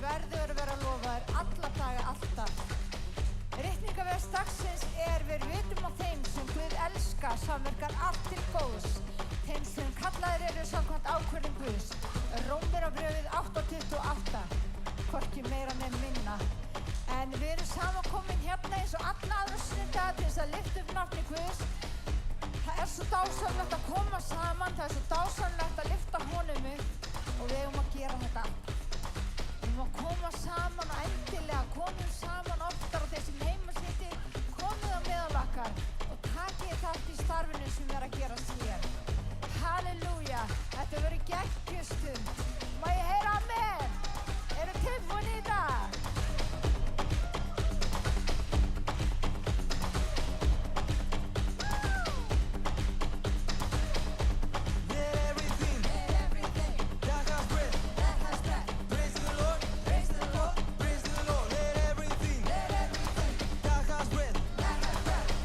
verður að vera lofaður alla daga, alltaf. Ritningavegs dagsins við vitum á þeim sem Guð elskar, samverkar allt til góðs. Þeim sem kallaðir eru samkvæmt ákvörðun Guðs. Rómverjabréfið 8:28, hvorki meira né minna. En við erum samankomin hérna eins og alla aðra sunnudaga til þess að lyfta upp nafni Guðs. Það svo dásamlegt að koma saman, það svo dásamlegt að lyfta honum upp og við eigum að gera þetta. Við eigum að koma saman og endilega komum saman oftar og þeir sem heima sittir, komið á meðal okkar og takið þátt í starfinu sem við að gera hér. Halleluja, þetta verður geggjustund. Má ég heyra amen? Eru tilbúin í dag?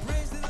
Praise the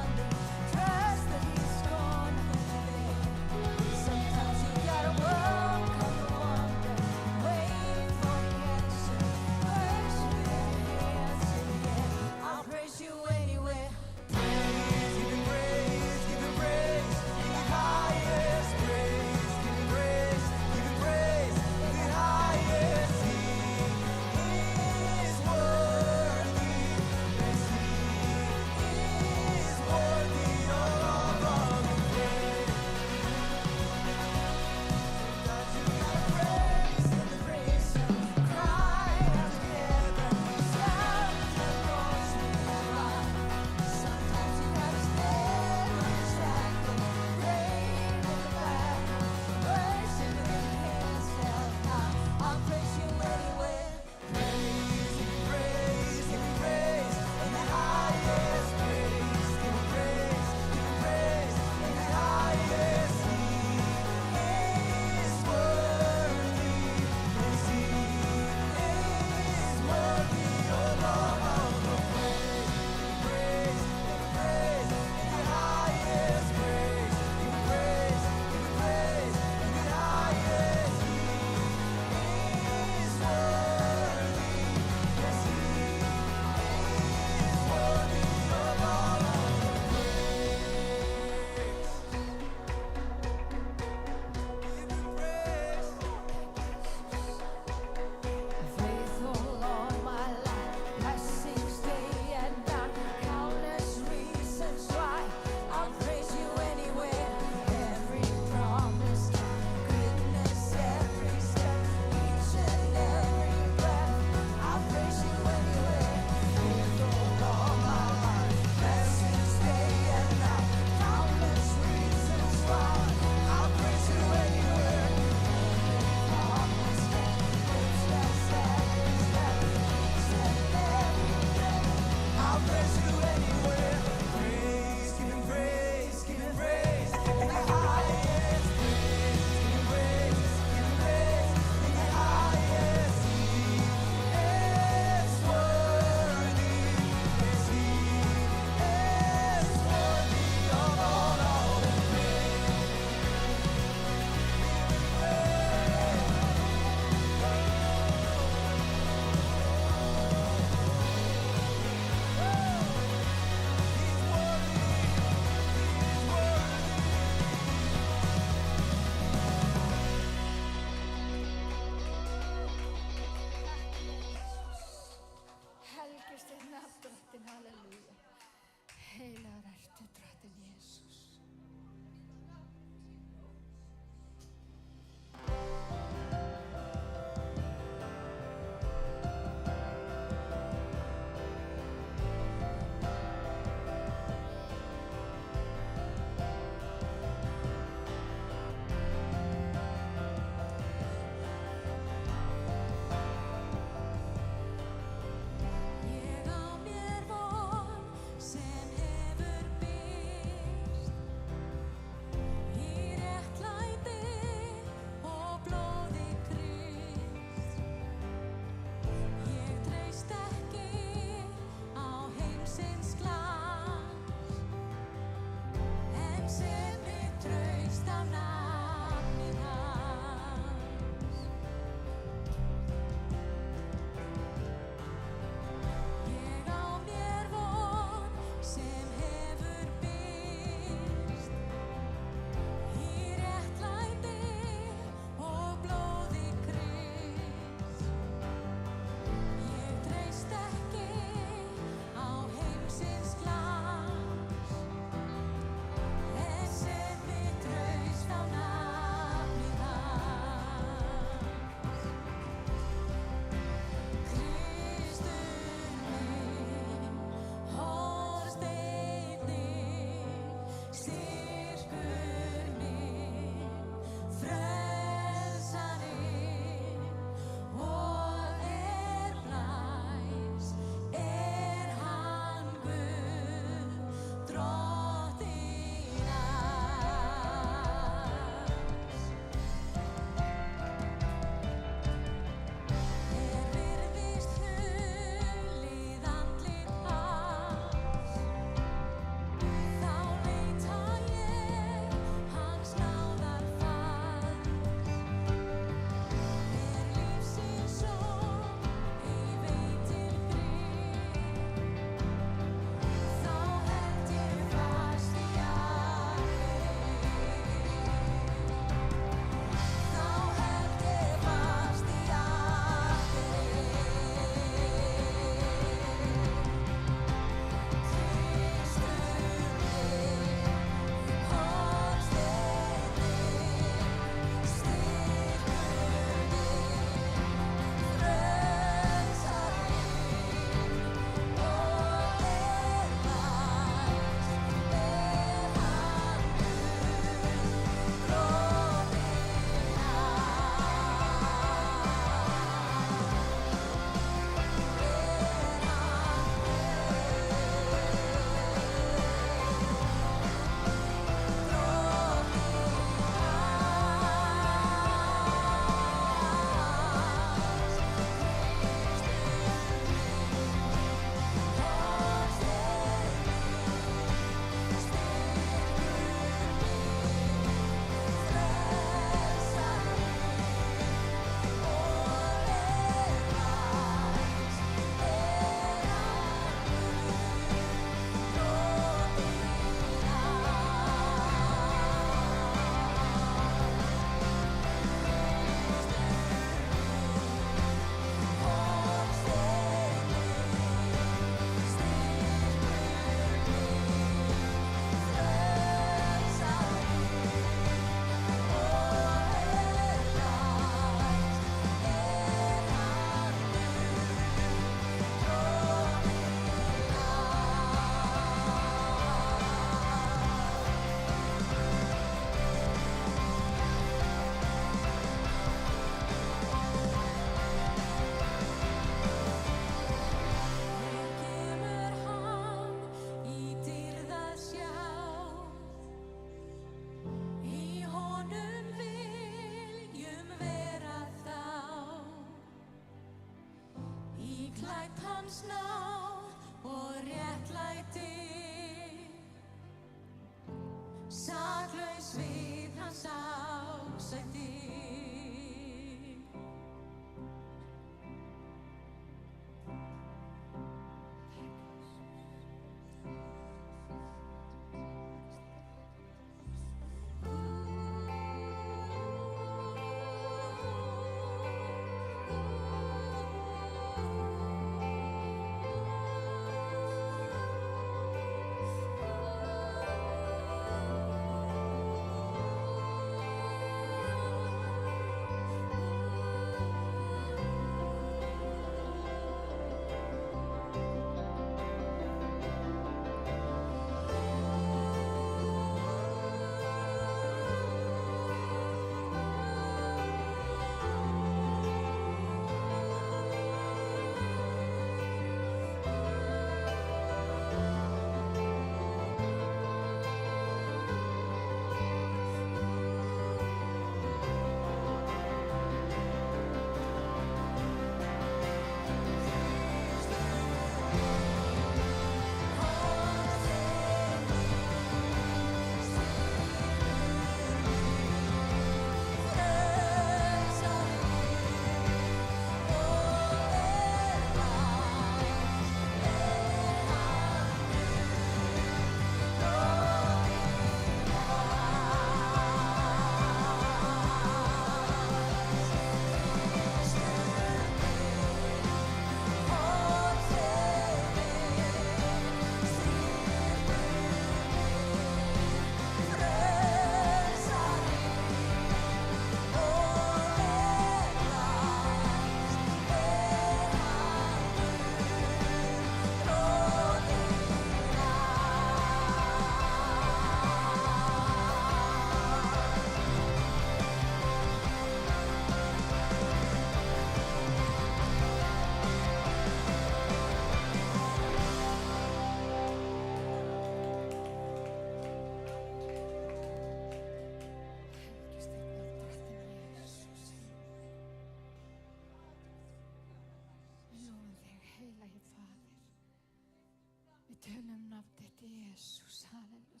Jesus, halleluja.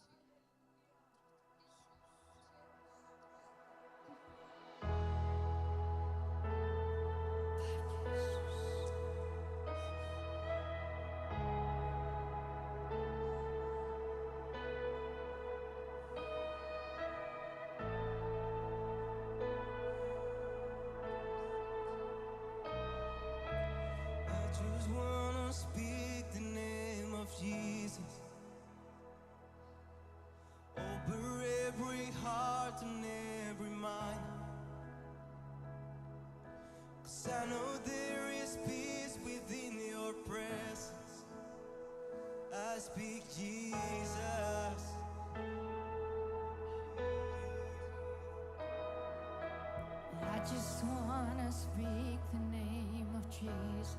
I just wanna speak the name of Jesus over every heart and every mind. 'Cause I know there is peace within your presence. I speak Jesus. I just wanna speak the name of Jesus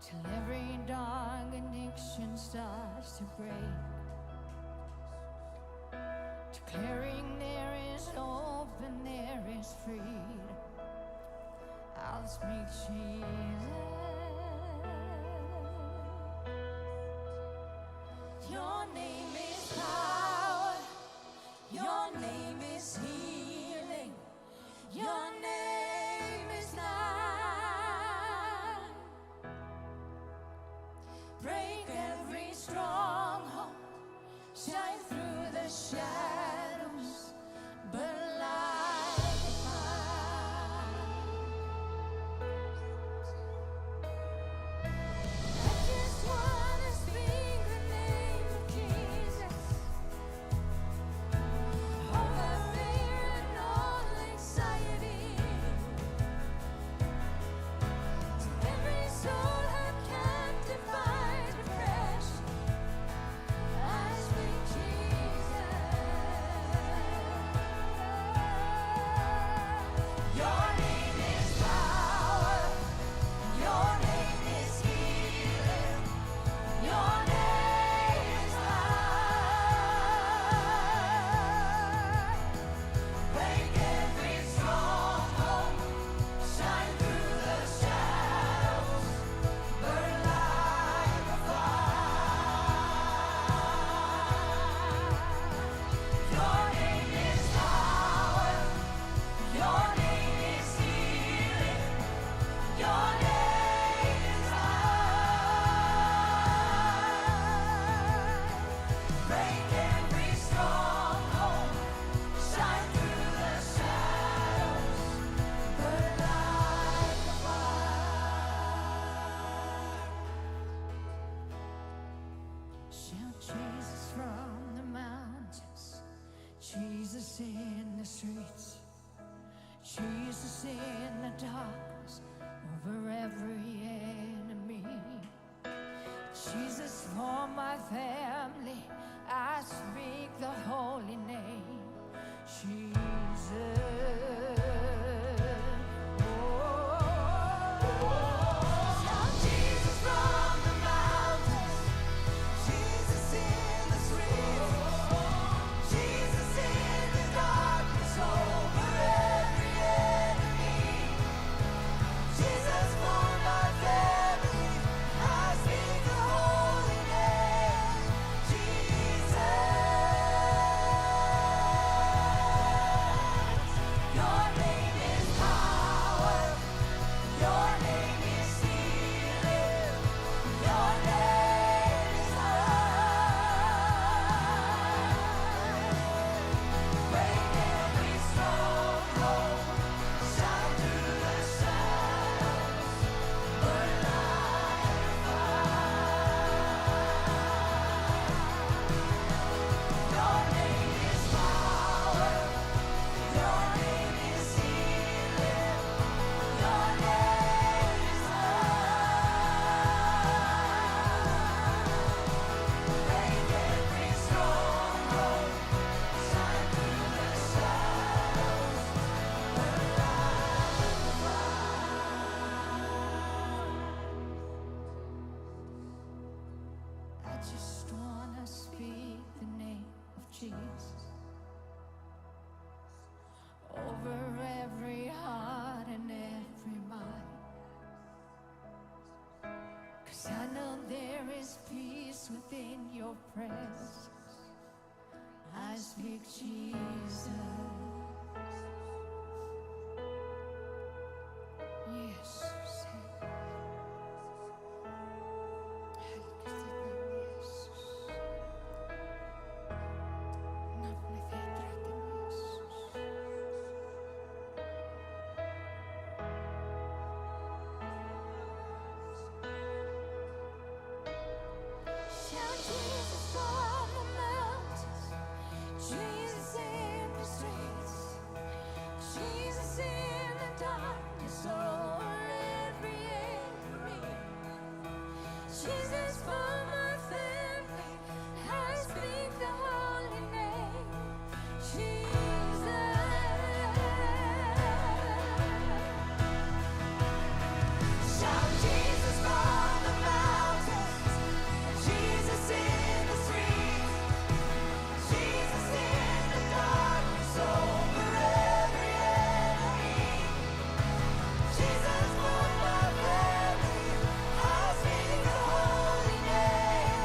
till every dark addiction starts to break, declaring there is hope and there is freedom. I'll speak Jesus. Your name is power. Your name is healing. Your name is life. Break every stronghold. Shine through the shadows. Burn like fire. I just wanna speak the name of Jesus over fear Jesus, for my family, I speak the holy name, Jesus. Shout Jesus from the mountains, Jesus in the streets, Jesus in the darkness over every enemy. Jesus for my family, I speak the holy name,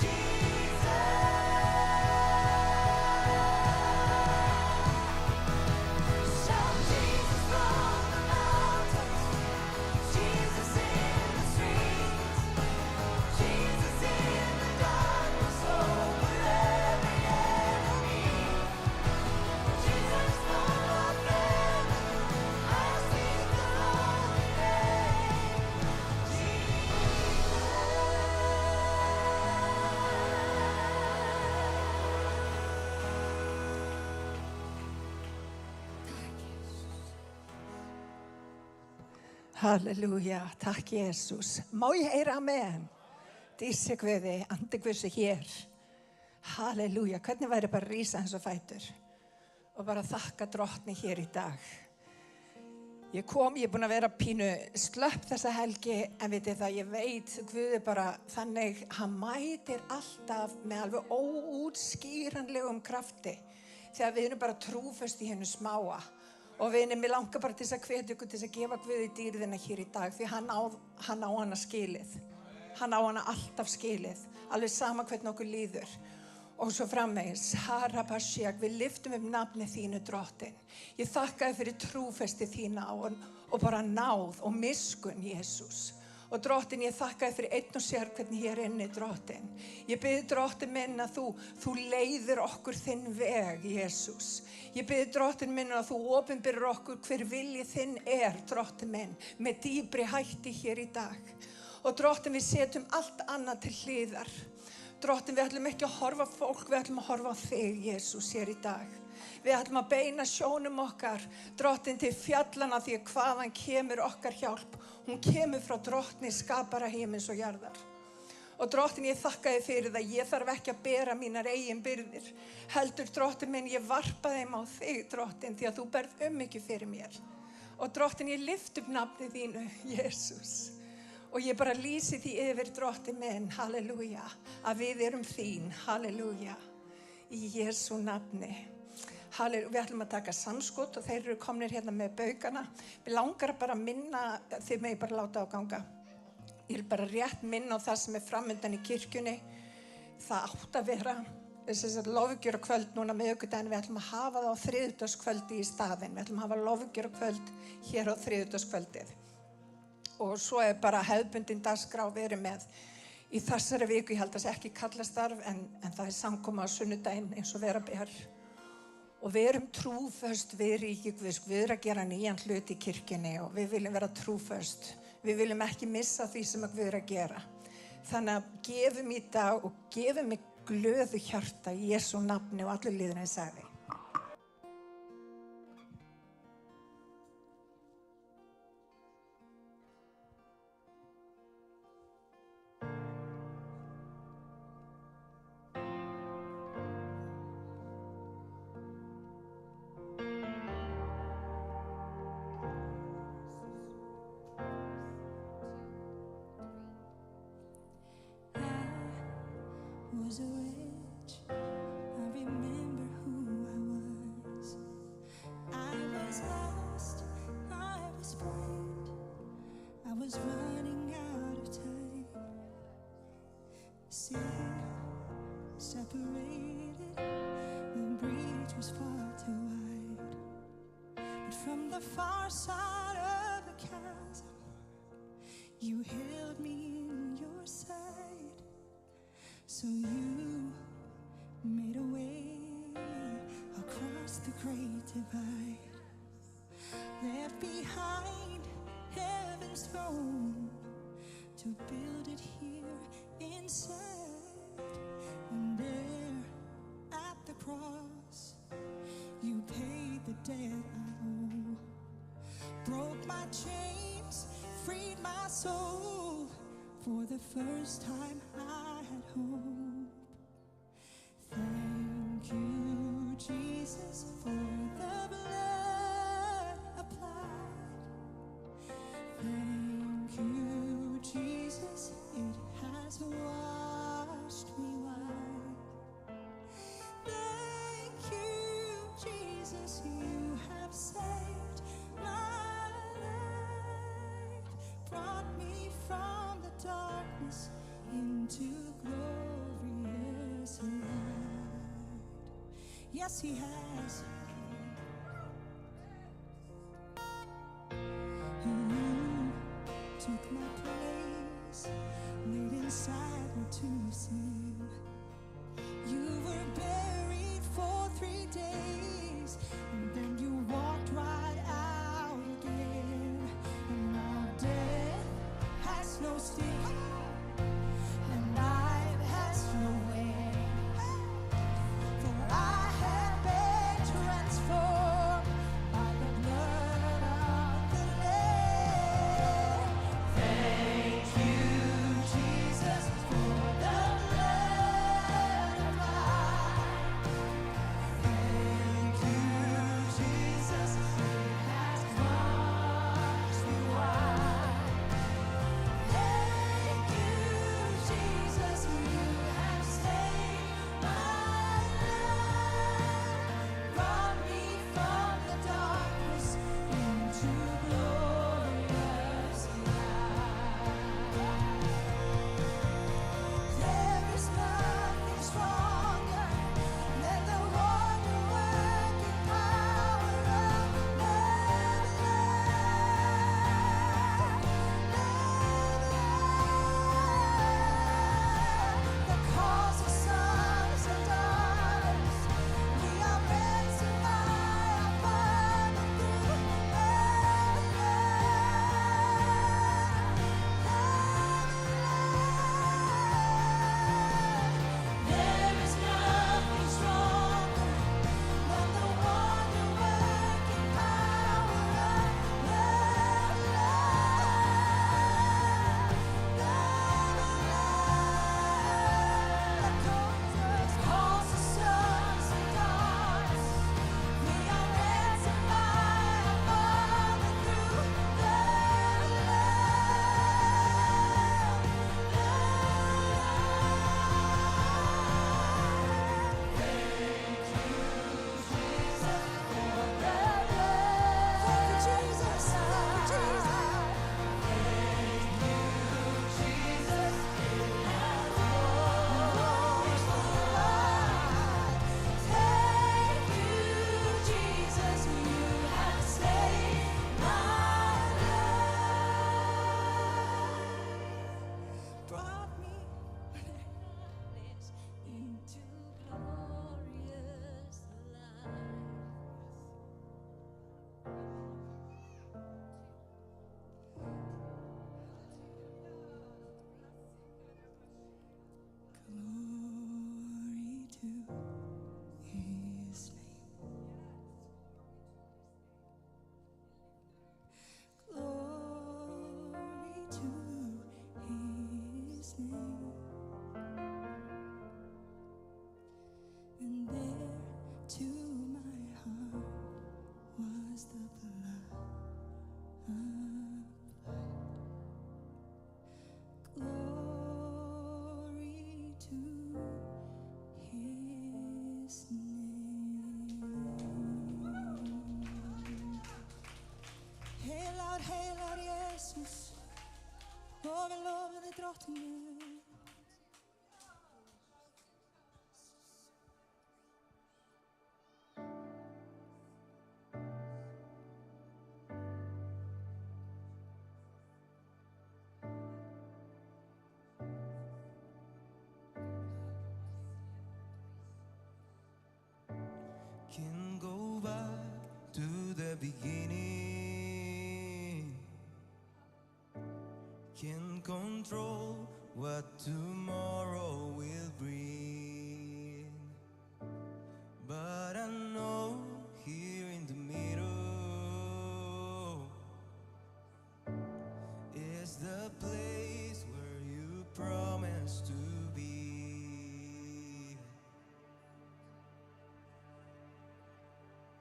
Jesus. Shout Jesus from the mountains, Jesus in the streets, Jesus in the darkness over every enemy. Jesus for my family, I speak the holy name, Halleluja, takk Jesus. Má ég heyra amen? Dísi Guði, andi Guðs er hér. Halleluja, hvernig væri bara að rísa eins og fætur og bara þakka drottni hér í dag. Ég er búin að vera pínu slöpp þessa helgi, en vitið það, ég veit Guði bara þannig, hann mætir alltaf með alveg óútskýranlegum krafti þegar við erum bara trúföst í hennu smáa. Og vinir, mér langar bara til þess að hvetja ykkur til þess að gefa Guði dýrðina hér í dag, því hann á hana skilið. Hann á hana alltaf skilið, alveg sama hvernig okkur líður. Og svo framvegis, Harabashiak, við lyftum nafni þínu drottin. Ég þakka þér fyrir trúfesti þína og bara náð og miskunn, Jesús. Og drottin, ég þakka þér fyrir einn og sér hvernig ég inni, drottin. Ég bið drottin minn að þú leiðir okkur þinn veg, Jesús. Ég bið drottin minn að þú opinberir okkur hver vilji þinn drottin minn, með dýpri hætti hér í dag. Og drottin, við setjum allt annað til hliðar. Drottin, við ætlum ekki að horfa á fólk, við ætlum að horfa á þig, Jesús, hér í dag. Við ætlum að beina sjónum okkar, drottin, til fjallana, því að hvaðan kemur okkar hjálp. Hún kemur frá drottni skapara himins og jarðar. Og drottin, ég þakka þér fyrir það, ég þarf ekki að bera mínar eigin byrðir. Heldur, drottin minn, ég varpa þeim á þig, drottin, því að þú berð mikið fyrir mér. Og drottin, ég lyft upp nafnið þínu, Jesús. Og ég bara lýsi því yfir, drottin minn, halleluja, að við erum þín, halleluja, í Jesú nafni. Við ætlum að taka samskot og þeir eru komnir hérna með baukana. Við langar bara að minna, þið megi bara láta á ganga. Ég vil bara rétt minna á það sem framundan í kirkjunni. Það átt að vera lofgjörukvöld núna miðvikudaginn. Við ætlum að hafa það á þriðjudagskvöldi í staðinn. Við ætlum að hafa lofgjörukvöld hér á þriðjudagskvöldið. Og svo bara hefðbundin dagskrá verið með í þessari viku. Ég held að það sé ekki kallastarf, en það samkoma á sunnudaginn eins og vera ber. Og við erum trúföst við ríki Guðs. Við erum að gera nýjan hlut í kirkjunni og við viljum vera trúföst. Við viljum ekki missa því sem við erum að gera. Þannig að gefum í dag og gefum í glöðu hjarta í Jesú nafni og allir liðina sagði. Was a witch. I remember who I was. I was lost. I was blind. I was running out of time. Sin separated. The breach was far too wide. But from the far side of the chasm, you held me in your sight. So you made a way across the great divide, left behind heaven's throne to build it here inside. And there at the cross, you paid the debt I owe, broke my chains, freed my soul For the first time I had hope. Thank you, Jesus, for the blood applied. Thank you, Jesus, it has washed me white. Thank you, Jesus, you have saved my life, brought me from the darkness into glorious light. Yes, he has. You took my place, laid inside me to sin. You were buried for 3 days, and then you walked right out again. And now death has no sting, and life has no way. For I have been transformed by the blood of the Lamb. Thank you, Jesus, for the blood applied. Thank you, Jesus, it has washed me white. Thank you, Jesus, you have saved my life, brought me from the darkness into glorious light. There is nothing stronger than the wonder-working power of the cause of sons and daughters. We are ransomed by our Father through There is nothing stronger than the wonder-working power of the cause of sons and daughters. We are ransomed by our Father through brought me into glorious light. Glory to his name. Glory to his name. And there to my heart was the blood applied. Glory to his name. Hail out, Jesus. Love deg, drottningen. Can go back to the beginning. Can control what tomorrow will bring. But I know here in the middle is the place where you promised to be.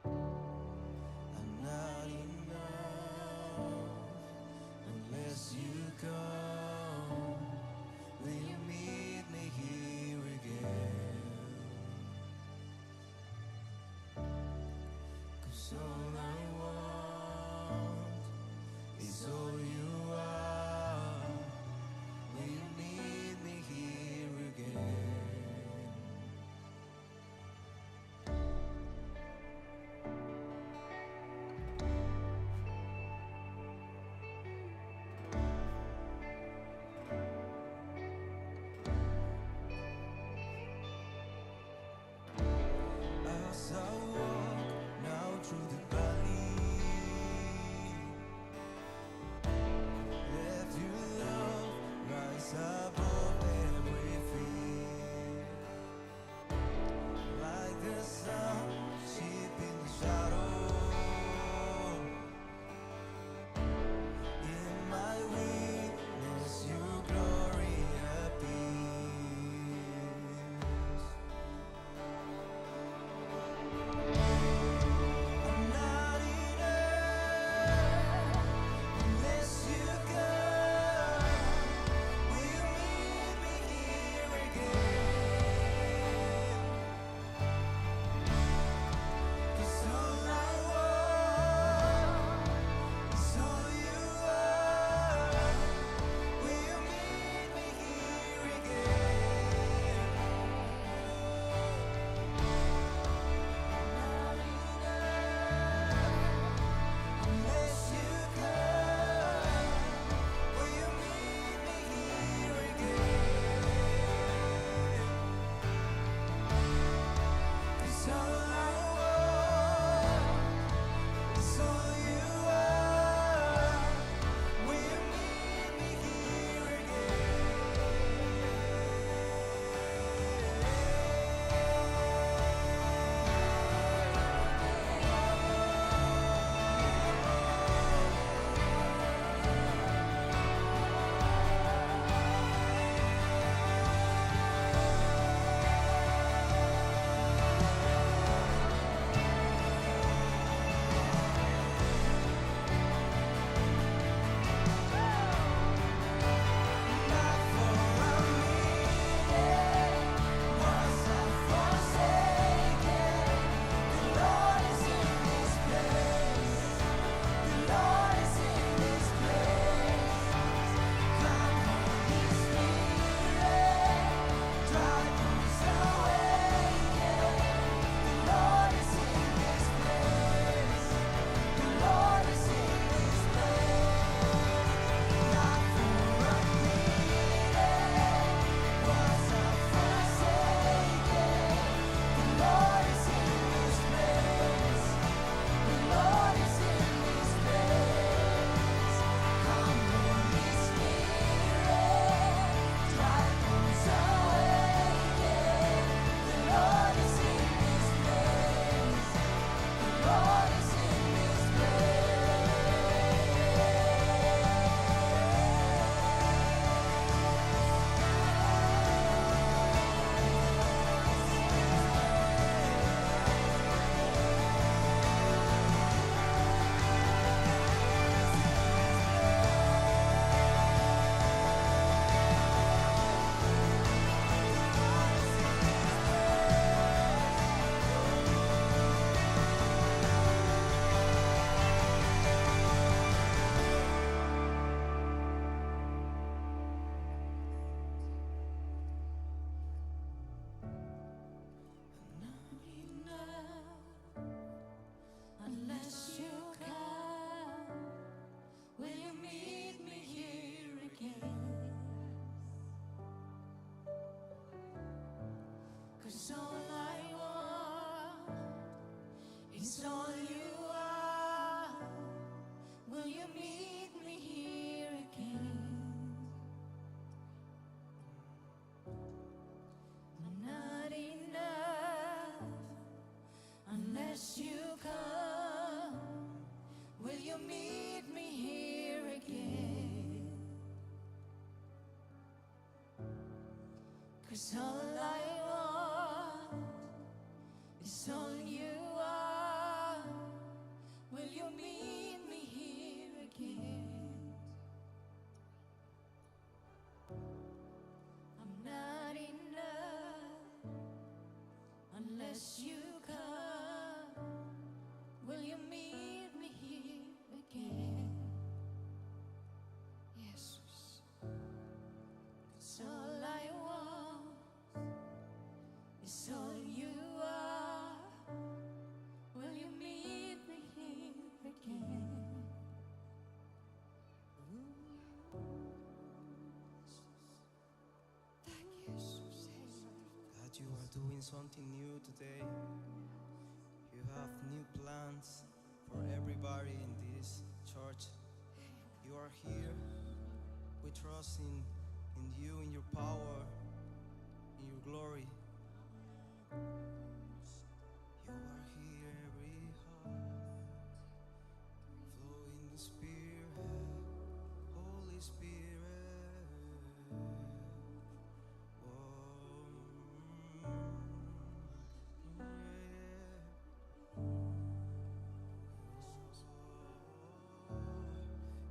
I'm not enough unless you come. Will you meet me here again? 'Cause all I want is all you are. Will you meet me here again? As I walk now through the valley, let your love rise above every fear. Like the sun, sheep in the shadow. In my weakness, your glory appears. I'm not enough unless you come. Will you meet me here again? 'Cause all I want is all you are. Will you meet me here again? Not enough unless you come. Will you meet me here again? 'Cause all I want is all you are. Will you meet me here Not for a minute was I forsaken. The Lord is in this place. The Lord is in this place. Come, Holy Spirit, drive us away. The Lord is in this place. The Lord is in this place. Not for a minute was I forsaken. The Lord is in this place. The Lord is in this place. Come, Holy Spirit, drive us away. The Lord is in this place. The Lord is in this unless you come. Will you meet me here again? 'Cause all I want is all you are. Will you meet me here again? Not enough unless you come. Will you meet me here again? 'Cause all I want is all you are. Will you meet me here again? I'm not enough unless you come. Will you meet me here again? Jesus. 'Cause all I want is all you are. Will you meet me here again? God, you are doing something new today. You have new plans for everybody in this church. You are here. We trust in you, in your power, in your glory. You are here, every heart, flow in the Spirit, Holy Spirit.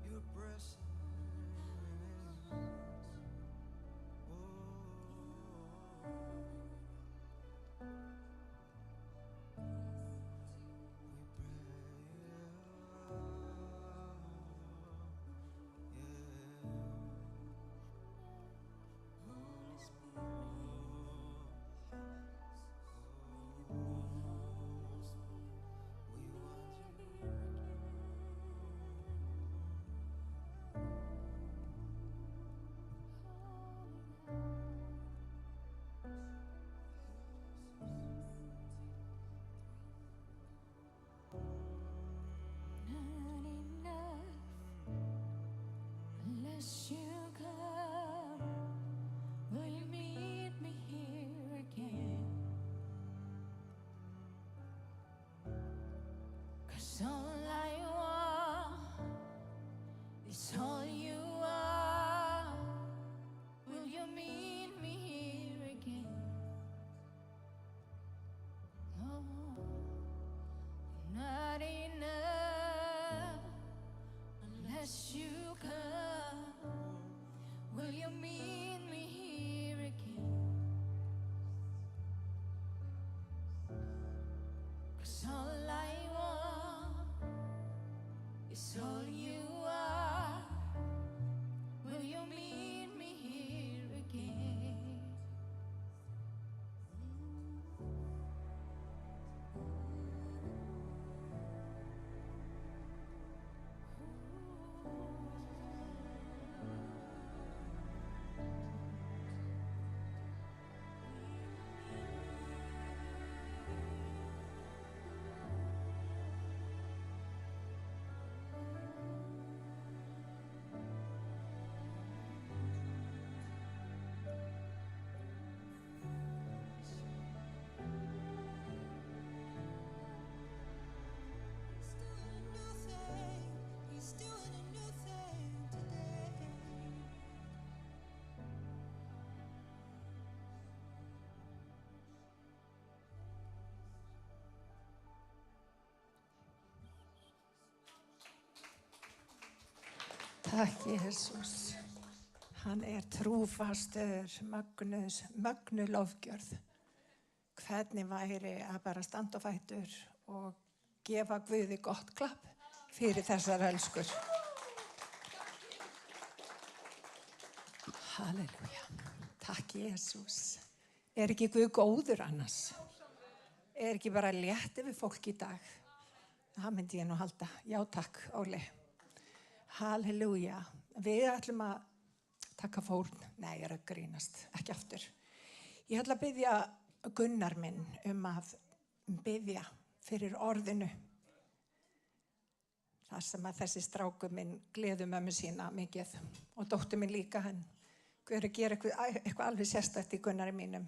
Your presence. Not enough unless you come. Will you meet me here again? 'Cause all I want is all you are. Will you meet me here again? Oh, not enough unless you come. Will you meet me here again? 'Cause all I want is all you are. Will you meet me here again? He's doing a new thing today. Takk Jesús. Hann trúfastur, mögnu lofgjörð. Hvernig væri að bara standa á fætur og gefa Guði gott klapp fyrir þessar elskur. Halleluja. Takk Jesús. Ekki Guð góður annars? Ekki bara létt yfir fólk í dag? Það myndi ég nú halda. Já takk, Óli. Halleluja. Við ætlum að taka fórn. Nei, ég að grínast. Ekki aftur. Ég ætla að biðja Gunnar minn að biðja fyrir orðinu. Það sem að þessi strákur minn gleður mömmu sína mikið og dóttir minn líka hann. Guð að gera eitthvað alveg sérstakt í Gunnari mínum.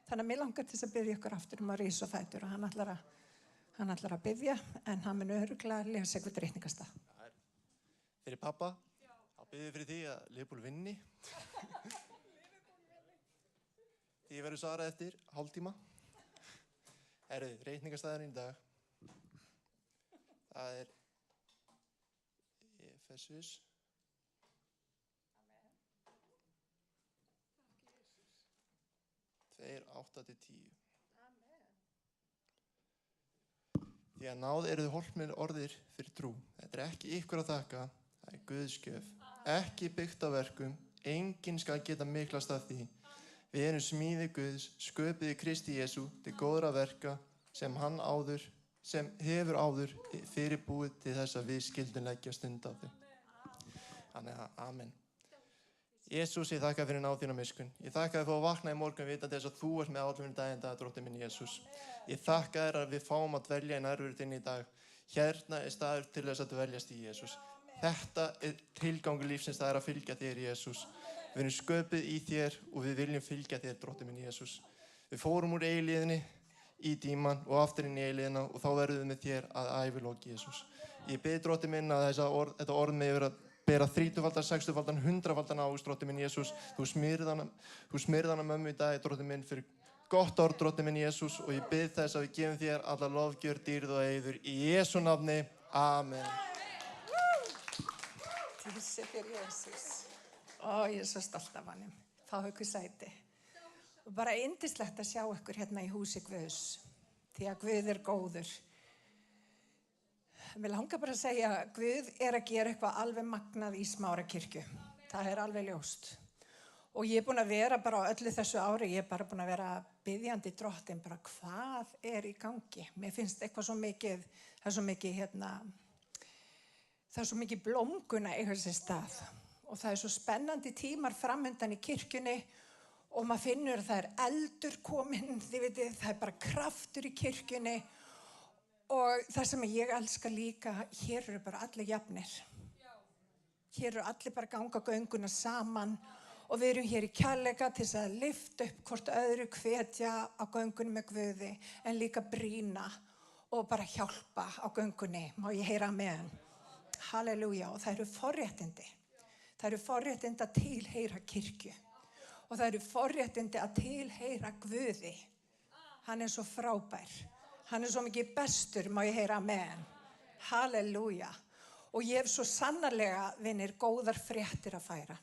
Þannig að mér langar til að biðja ykkur aftur að rísa á fætur og hann ætlar að biðja en hann mun örugglega lesa eitthvað ritningastað. Fyrir pappa, þá biðjum við fyrir því að Liverpool vinni. Því verður svarað eftir hálftíma. Reikningastæðurinn í dag. Það Efesus. Amen. 2:8-10. Því að náð eruð hólpnir orðir fyrir trú. Þetta ekki ykkur að þakka, það Guðs gjöf. Ekki byggt á verkum, enginn skal geta miklast af því. Við erum smíði Guðs, sköpuð í Kristi Jesú til góðra verka sem hefur áður fyrirbúið til þess að við skildum leggja stund á þau. Þannig að amen. Jesús, ég þakka fyrir náð þín og miskunn. Ég þakka þér fyrir að vakna í morgun vitandi þess að þú ert með állum daginn dag, Drottinn minn Jesús. Ég þakka þér að við fáum að dvelja í nærveru þinni í dag. Hérna staður til þess að dveljast í Jesús. Þetta tilgangur lífsins, það að fylgja þér, Jesús. Við erum sköpuð í þér og við viljum fylgja þér, Drottinn minn Jesús. Við fórum úr eilíðinni í tíman og aftur inn í eilíðina og þá verðum við með þér að æviloki, Jesús. Ég bið, Drottinn minn, að þetta orð með yfir að bera 30-faldan, 60-faldan, 100-faldan ávist, Drottinn minn Jesús. Þú smyrð hana mömmu í dag, Drottinn minn, fyrir gott orð, Drottinn minn Jesús, og ég bið þess að við gefum þér alla lofgjörð, dýrð og eiður í Jesú nafni. Amen. Þessi fyrir Jesús. Ég svo stolt af honum. Fá ykkur sæti. Og bara yndislegt að sjá ykkur hérna í húsi Guðs. Því að Guð góður. Mér langar bara að segja að Guð að gera eitthvað alveg magnað í Smárakirkju. Það alveg ljóst. Og ég búin að vera bara á öllu þessu ári, ég bara búin að vera biðjandi Drottinn, bara hvað í gangi? Mér finnst eitthvað svo mikið, það svo mikið blómgun að eiga sér stað. Og það svo spennandi tímar framundan í kirkjunni og maður finnur að það eldur kominn, þið vitið, það bara kraftur í kirkjunni. Og það sem ég elska líka, hér eru bara allir jafnir. Hér eru allir bara ganga gönguna saman og við erum hér í kærleika til þess að lyfta upp hvort öðru, hvetja á göngunni með Guði, en líka brýna og bara hjálpa á göngunni. Má ég heyra amen? Halleluja. Og það eru forréttindi. Það eru forréttindi að tilheyra kirkju. Og það eru forréttindi að tilheyra Guði. Hann svo frábær. Hann svo mikið bestur, má ég heyra amen. Halleluja. Og ég hef svo sannarlega, vinir, góðar fréttir að færa.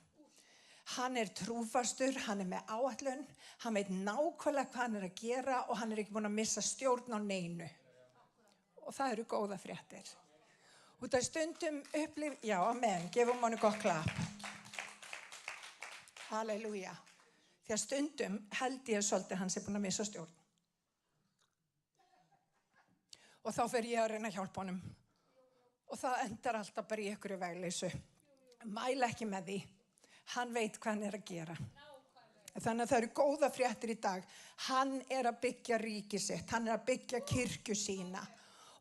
Hann trúfastur, hann með áætlun, hann veit nákvæmlega hvað hann að gera og hann ekki búinn að missa stjórn á neinu. Og það eru góða fréttir. Út af stundum já, amen, gefum honum gott klapp. Halleluja. Því að stundum held ég svolítið hann búinn að missa stjórn. Og þá fer ég að reyna að hjálpa honum. Og það endar alltaf bara í einhverju vegleysu. Mæla ekki með því. Hann veit hvað hann að gera. Þannig að það eru góða fréttir í dag. Hann að byggja ríki sitt. Hann að byggja kirkju sína.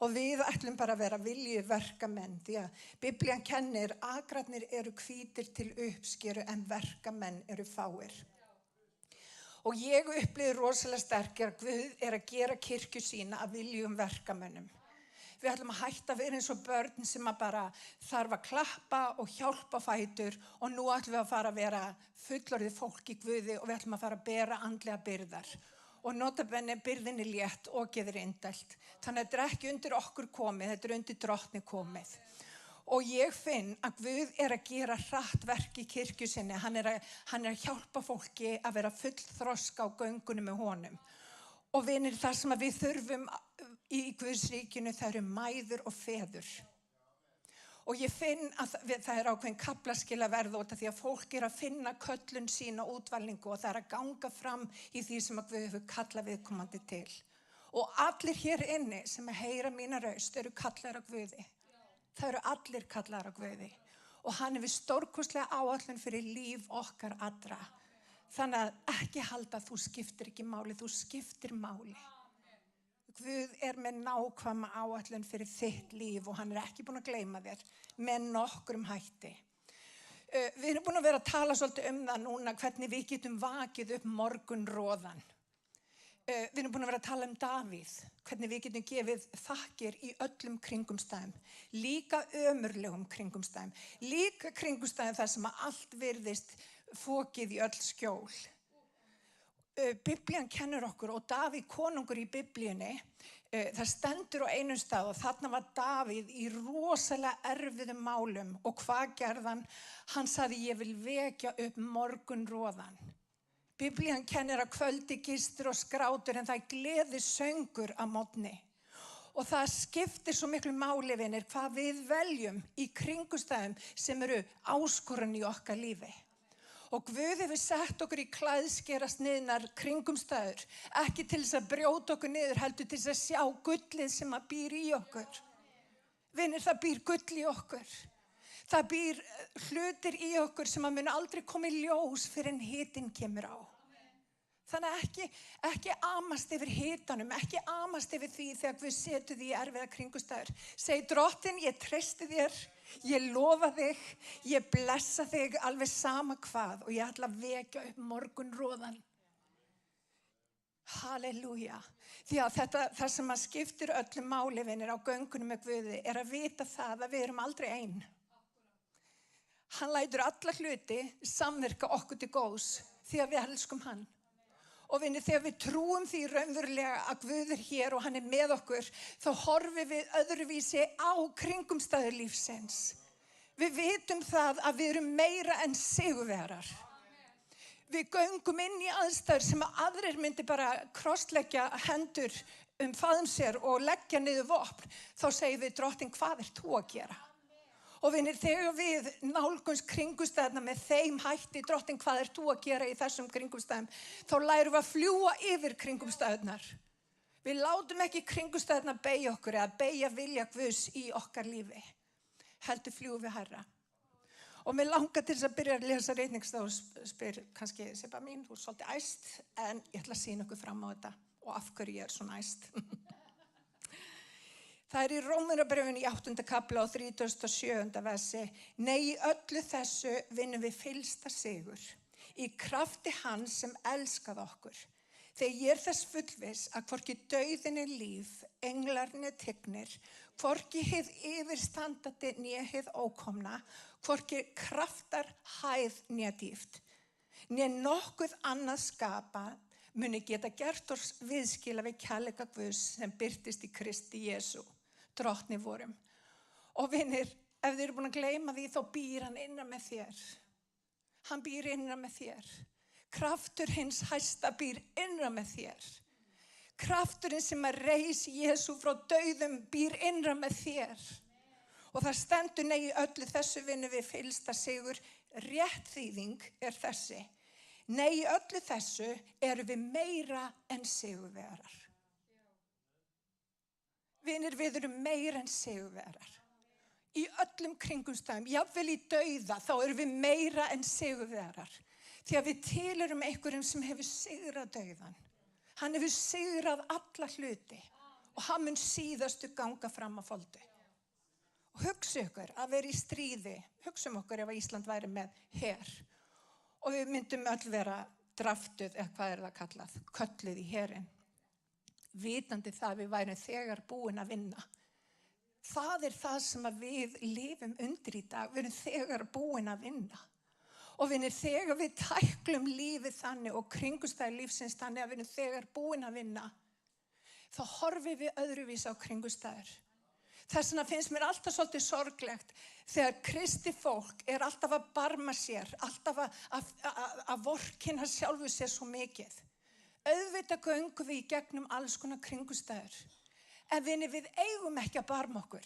Og við ætlum bara að vera viljugir verkamenn. Því að Biblían kennir, agrarnir eru hvítir til uppskeru en verkamenn eru fáir. Og ég upplifði rosalega sterkir að Guð að gera kirkju sína að viljugum verkamönnum. Við ætlum að hætta að vera eins og börn sem bara þarf að klappa og hjálpa fætur og nú ætlum við að fara að vera fullorðið fólk í Guði og við ætlum að fara að bera andlega byrðar. Og notabenni byrðinni létt og geður indælt. Þannig að þetta ekki undir okkur komið, þetta undir Drottni komið. Og ég finn að Guð að gera hratt verk í kirkju sinni. Hann að hjálpa fólki að vera full þroska á göngunum með honum. Og vinir, það sem við þurfum í Guðs ríkinu, það eru mæður og feður. Og ég finn að það ákveðin kaflaskil að verða út af því að fólk að finna köllun sína útvalningu og það að ganga fram í því sem að Guð hefur kallað viðkomandi til. Og allir hér inni sem heyra mína raust eru kallar af Guði. Það eru allir kallar af Guði. Og hann hefur stórkostlega áætlun fyrir líf okkar allra. Þannig að ekki halda að þú skiptir ekki máli, þú skiptir máli. Guð með nákvæma áætlun fyrir þitt líf og hann ekki búinn að gleyma þér með nokkrum hætti. Við erum búin að vera að tala svolítið það núna hvernig við getum vakið upp morgunroðan. Við erum búin að vera að tala Davíð, hvernig við getum gefið þakkir í öllum kringumstæðum, líka ömurlegum kringumstæðum, líka kringumstæðum þar sem að allt virðist fokið í öll skjól. Biblían kennir okkur og Davíð konungur í Biblíunni, það stendur á einum stað og þarna var Davíð í rosalega erfiðum málum og hvað gerði hann? Hann sagði ég vil vekja upp morgunroðann. Biblían kennir að kvöldi gistur og skrátur en það er gleði söngur að morgni. Og það skiptir svo miklu máli vinir hvað við veljum í kringumstæðum sem eru áskorun í okkar lífi. Og Guð hefur sett okkur í klæðskera sniðnar kringumstæður, ekki til þess að brjóta okkur niður, heldur til þess að sjá gullið sem að býr í okkur. Vinir, það býr gull í okkur. Það býr hlutir í okkur sem að mun aldrei koma í ljós fyrir en hitinn kemur á. Þannig að ekki amast yfir hitanum, ekki amast yfir því þegar Guð setur því í erfiða kringumstæður. Segi Drottinn, ég treysti þér, ég lofa þig, ég blessa þig alveg sama hvað og ég ætla að vekja upp morgunroðann. Halleluja. Því að það sem að skiptir öllu máli vinir á göngunum með Guði er að vita það að við erum aldrei ein. Hann lætur alla hluti samvirka okkur til góðs því að við elskum hann. Og vinni, þegar við trúum því raunverulega að Guð er hér og hann er með okkur, þá horfum við öðruvísi á kringumstæður lífsins. Við vitum það að við erum meira en sigurvegarar. Við göngum inn í aðstæður sem að aðrir myndi bara krossleggja hendur faðum sér og leggja niður vopn. Þá segir við Drottinn, hvað ert þú að gera? Og vinir, þegar við nálgumst kringumstæðna með þeim hætti, Drottinn, hvað ert þú að gera í þessum kringumstæðum? Þá lærum við að fljúga yfir kringumstæðnar. Við látum ekki kringumstæðna beygja okkur eða beygja vilja Guðs í okkar lífi. Heldur fljúgum við hærra. Og mér langar til þess að byrja að lesa reikningstaf og spyr kannski, Sibba mín, þú er svolítið æst, en ég ætla að sýna okkur fram á þetta og af hverju ég er svona æst. Það í Rómverjabréfinu í 8. kafla og 37. versi. Nei, í öllu þessu vinnum við fyllsta sigur. Í krafti hans sem elskaði okkur. Þegar ég er þess fullviss að hvorki dauðin er líf, englarnir tignir, hvorki hið yfirstandandi né hið ókomna, hvorki kraftar hæð né dýft, né nokkuð annað skapa muni geta gert oss viðskila við kærleika Guðs sem birtist í Kristi Jesú. Drottni vorum. Og vinir, ef þið eru búin að gleyma því, þá býr hann innan með þér. Hann býr innan með þér. Kraftur hins hæsta býr innan með þér. Krafturinn sem að reis Jesú frá dauðum býr innan með þér. Og það stendur nei í öllu þessu vinnum við fyllsta sigur. Rétt þýðing er þessi. Nei í öllu þessu erum við meira en sigurvegarar. Vinir, við erum meira en sigurvegarar. Í öllum kringumstæðum, jafnvel í dauða, þá erum við meira en sigurvegarar. Því að við tilheyrum einhverjum sem hefur sigrað dauðan. Hann hefur sigrað alla hluti og hann mun síðastu ganga fram að foldu. Og hugsa ykkur að vera í stríði, hugsa okkur ef Ísland væri með her. Og við myndum öll vera draftuð, eða hvað er það kallað, kölluð í herinn. Vitandi það við værum þegar búin að vinna. Það er það sem að við lifum undir í dag. Við erum þegar búin að vinna. Og þegar við tæklum lífið þannig og kringumstæður lífsins þannig að við erum þegar búin að vinna, þá horfum við öðruvísi á kringumstæður. Þess vegna finnst mér alltaf svolítið sorglegt þegar kristið fólk er alltaf að barma sér, alltaf að vorkenna sjálfu sér svo mikið. Auðvitað göngum við í gegnum alls konar kringumstæður. En við eigum ekki að barma okkur.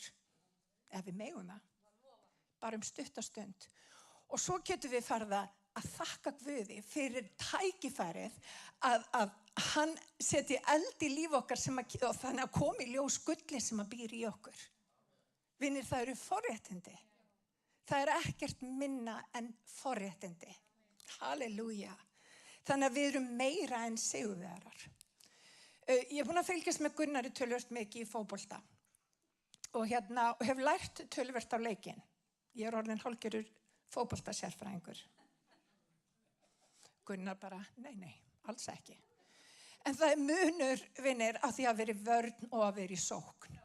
Við megum það. Bara stuttastund. Og svo getum við farið að þakka Guði fyrir tækifærið að hann setji eld í líf okkar og þannig að komi í ljós gulli sem að býr í okkur. Vinir, það eru forréttindi. Það er ekkert minna en forréttindi. Halleluja. Þannig að við erum meira en sigurvegarar. Ég er búin að fylgjast með Gunnari töluvert mikið í fótbolta og hef lært töluvert á leikinn. Ég er orðin hálfgerður fótboltasérfræðingur. Gunnar bara, nei, alls ekki. En það er munur, vinir, að því að vera í vörn og að vera í sókn.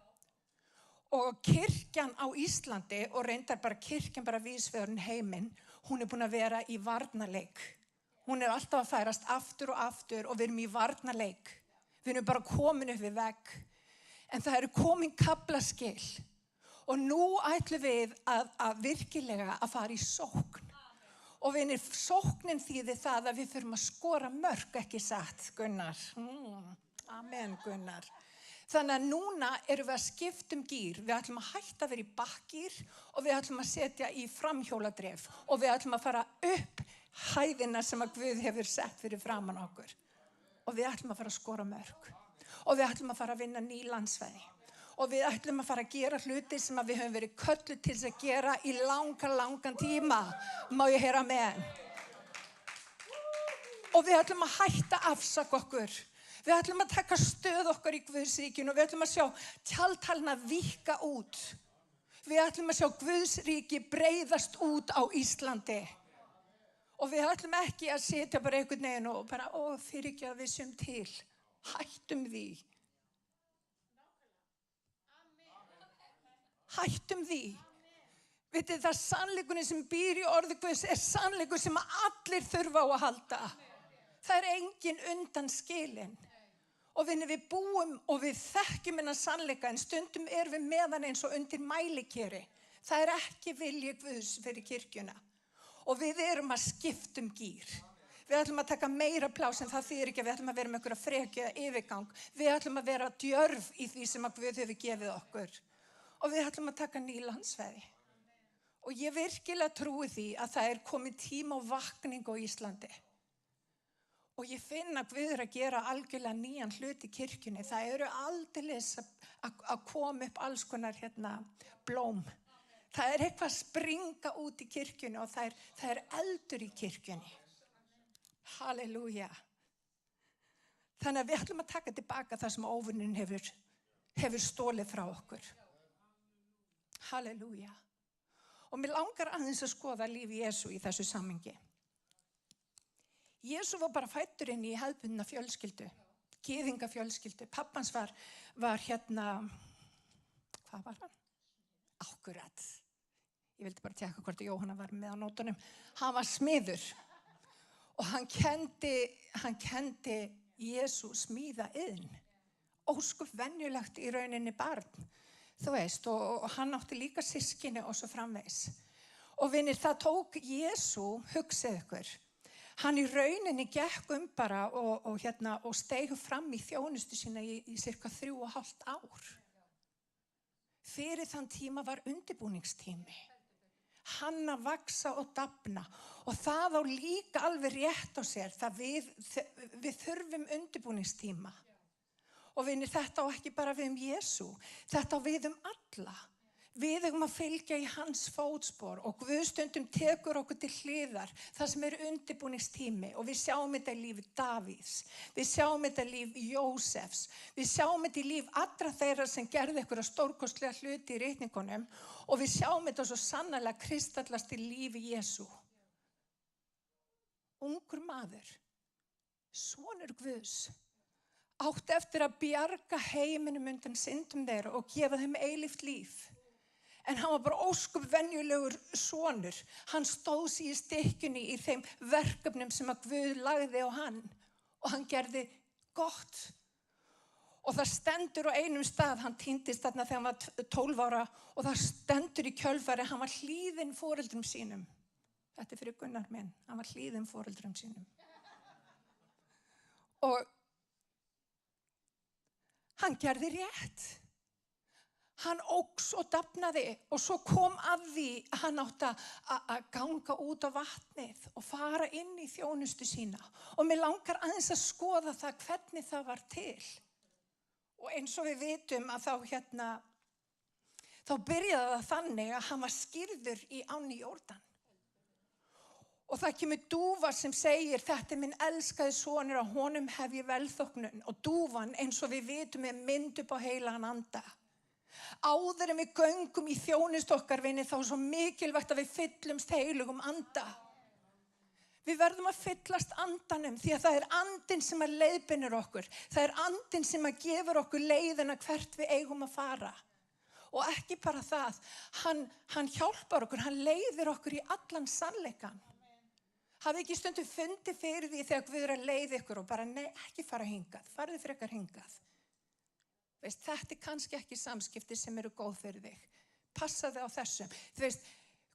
Og kirkjan á Íslandi, og reyndar bara kirkjan bara víðsvegar heiminn, hún er búin að vera í varnarleik Hún alltaf að færast aftur og við erum í varnarleik. Við erum bara komin upp við vegg. En það eru komin kaflaskil. Og nú ætlum við að virkilega að fara í sókn. Og sóknin þýðir það að við þurfum að skora mörk, ekki satt, Gunnar. Amen, Gunnar. Þannig að núna erum við að skipta gír. Við ætlum að hætta að vera í bakkgír og við ætlum að setja í framhjóladref og við ætlum að fara upp hæðina sem að Guð hefur sett fyrir framan okkur. Og við ætlum að fara að skora mörk. Og við ætlum að fara að vinna ný landsvæði. Og við ætlum að fara að gera hluti sem að við höfum verið kölluð til að gera í langan tíma. Má ég heyra með? Og við ætlum að hætta að afsaka okkur. Við ætlum að taka stöð okkar í Guðsríkinu og við ætlum að sjá tjaldtalna víkka út. Við ætlum að sjá Guðsríki breiðast út á Íslandi. Og við ætlum ekki að setja bara einhvern veginn og bara, fyrir ekki að við sem til. Hættum því. Hættum því. Vitið það sannleikurinn sem býr í orði Guðs sannleikur sem allir þurfa á að halda. Það engin undan skilin. Og við búum og við þekkjum hennar sannleika en stundum við með hann eins og undir mælikeri. Það ekki vilji Guðs fyrir kirkjuna. Og við erum að skipta gír. Við ætlum að taka meira pláss en það þýðir ekki að við ætlum að vera með einhverja frekju eða yfirgang. Við ætlum að vera djörf í því sem að Guð hefur gefið okkur. Og við ætlum að taka ný landsvæði. Og ég virkilega trúi því að það komið tíma á vakningu á Íslandi. Og ég finn að Guð að gera algjörlega nýjan hlut í kirkjunni. Það eru aldeilis að koma upp alls konar blóm. Það eitthvað að springa út í kirkjunni og það eldur í kirkjunni. Halleluja. Þannig að við ætlum að taka tilbaka það sem óvinurinn hefur stólið frá okkur. Halleluja. Og mér langar aðeins að skoða líf Jesú í þessu samhengi. Jesú var bara fæddur inn í hefðbundna fjölskyldu, gyðingafjölskyldu. Pappans var hvað var hann? Akkurat. Ég vildi bara tjekka hvort Jóhanna var með á nótunum. Hann var smiður og hann kendi Jesú smíða iðn. Óskup venjulegt í rauninni barn, þú veist, og hann átti líka systkini og svo framvegis. Og vinir, það tók Jesú, hugsið ykkur, hann í rauninni gekk bara og steig fram í þjónustu sína í cirka 3,5 ár. Fyrir þann tíma var undirbúningstími. Hann að vaksa og dafna og það á líka alveg rétt á sér það við þurfum undirbúningstíma. Og vinir, þetta á ekki bara við Jesú, þetta á við alla. Við eigum að fylgja í hans fótspor og Guð stundum tekur okkur til hliðar það sem undirbúningstími og við sjáum þetta í lífi Davíðs, við sjáum þetta í lífi Jósefs, við sjáum þetta í lífi allra þeirra sem gerði einhverja stórkostlega hluti í ritningunum og við sjáum þetta svo sannarlega kristallast í lífi Jesú. Ungur maður, sonur Guðs, átti eftir að bjarga heiminum undan syndum þeirra og gefa þeim eilíft líf. En hann var bara óskup venjulegur sonur. Hann stóð sig í stykkjunni í þeim verkefnum sem að Guð lagði á hann. Og hann gerði gott. Og það stendur á einum stað, hann týndist þarna þegar hann var 12 ára. Og það stendur í kjölfari, hann var hlýðinn foreldrum sínum. Þetta fyrir Gunnar minn, hann var hlýðinn foreldrum sínum. Og hann gerði rétt. Hann óx og dafnaði og svo kom að því að hann átti að ganga út á vatnið og fara inn í þjónustu sína. Og mér langar aðeins að skoða það hvernig það var til. Og eins og við vitum að þá byrjaði það þannig að hann var skírður í ánni Jórdan. Og það kemur dúfa sem segir, þetta minn elskaði sonur, á honum hef ég velþóknun. Og dúfan, eins og við vitum, mynd upp á heilagan anda. Áður en við göngum í þjónust okkar vinni þá svo mikilvægt að við fyllumst heilugum anda. Við verðum að fyllast andanum því að það andinn sem að leiðbeinir okkur. Það andinn sem að gefur okkur leiðina hvert við eigum að fara. Og ekki bara það, hann hjálpar okkur, hann leiðir okkur í allan sannleikann. Hafið ekki stundum fundið fyrir því þegar Guð að leiða ykkur og bara nei, ekki fara hingað, farðu frekar hingað. Veist, þetta kannski ekki samskipti sem eru góð fyrir þig. Passaðu á þessum. Þú veist,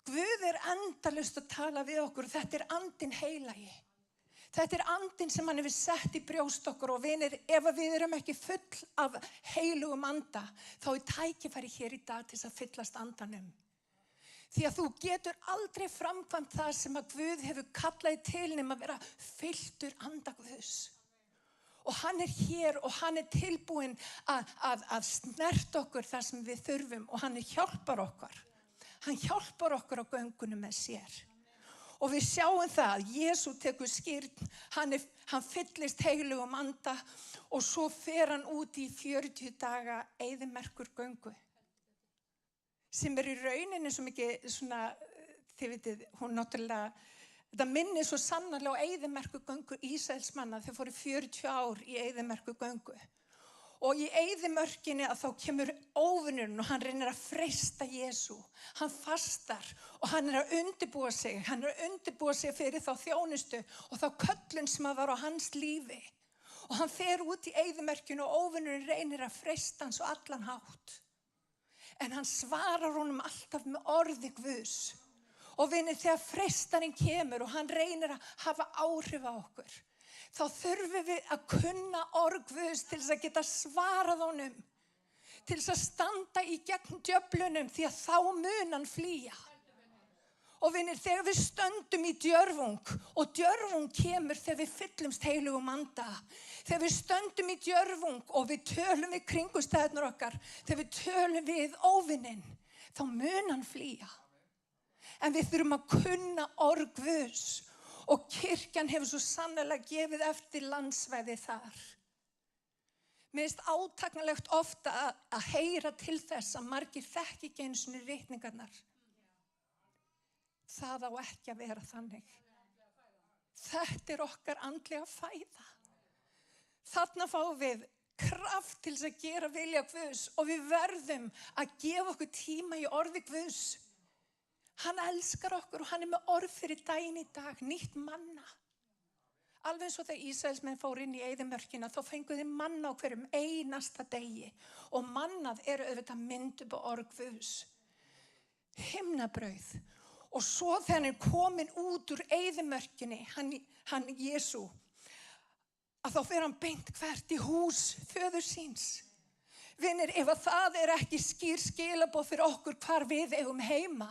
Guð endalaust að tala við okkur og þetta andinn heilagi. Þetta andinn sem hann hefur sett í brjóst okkur og vinir, ef við erum ekki full af heilugum anda, þá tækifæri hér í dag til þess að fyllast andanum. Því að þú getur aldrei framkvæmt það sem að Guð hefur kallaði til nema að vera fylltur anda Guðs. Og hann hér og hann tilbúinn að snerta okkur það sem við þurfum og hann hjálpar okkur. Hann hjálpar okkur á göngunum með sér. Og við sjáum það að Jesú tekur skírn, hann fyllist heilugum anda og svo fer hann út í 40 daga eyðimerkur göngu. Sem í rauninni svo mikið svona, þið vitið, hún náttúrulega, þetta minnir svo sannarlega á eyðimerkurgöngu Ísraelsmanna, þau fóru 40 ár í eyðimerkurgöngu. Og í eyðimörkinni að þá kemur óvinurinn og hann reynir að freista Jesú. Hann fastar og hann að undirbúa sig, fyrir þá þjónustu og þá köllun sem að var á hans lífi. Og hann fer út í eyðimörkinu og óvinurinn reynir að freista hans á allan hátt. En hann svarar honum alltaf með orði Guðs. Og vinir, þegar freistarinn kemur og hann reynir að hafa áhrif á okkur, þá þurfum við að kunna orð Guðs til þess að geta svarað honum, til þess að standa í gegn djöflunum því að þá mun hann flýja. Og vinir, þegar við stöndum í djörfung, og djörfung kemur þegar við fyllumst heilugum anda, þegar við stöndum í djörfung og við tölum við kringumstæðurnar okkar, þegar við tölum við óvininn, þá mun hann flýja. En við þurfum að kunna orð Guðs og kirkjan hefur svo sannarlega gefið eftir landsvæði þar. Mér finnst átakanlegt ofta að heyra til þess að margir þekki ekki einu sinni ritningarnar. Það á ekki að vera þannig. Þetta okkar andlega fæða. Þarna fáum við kraft til þess að gera vilja Guðs og við verðum að gefa okkur tíma í orði Guðs. Hann elskar okkur og hann með orð fyrir daginn í dag, nýtt manna. Alveg eins og þegar Ísraelsmenn fóru inn í eyðimörkina, þá fengu þeir manna á hverjum einasta degi. Og mannað auðvitað mynd upp á orð Guðs. Himnabrauð. Og svo þegar hann komin út úr eyðimörkinni, hann Jesú, að þá fer hann beint hvert í hús föður síns. Vinir, ef að það ekki skýr skilaboð fyrir okkur hvar við eigum heima,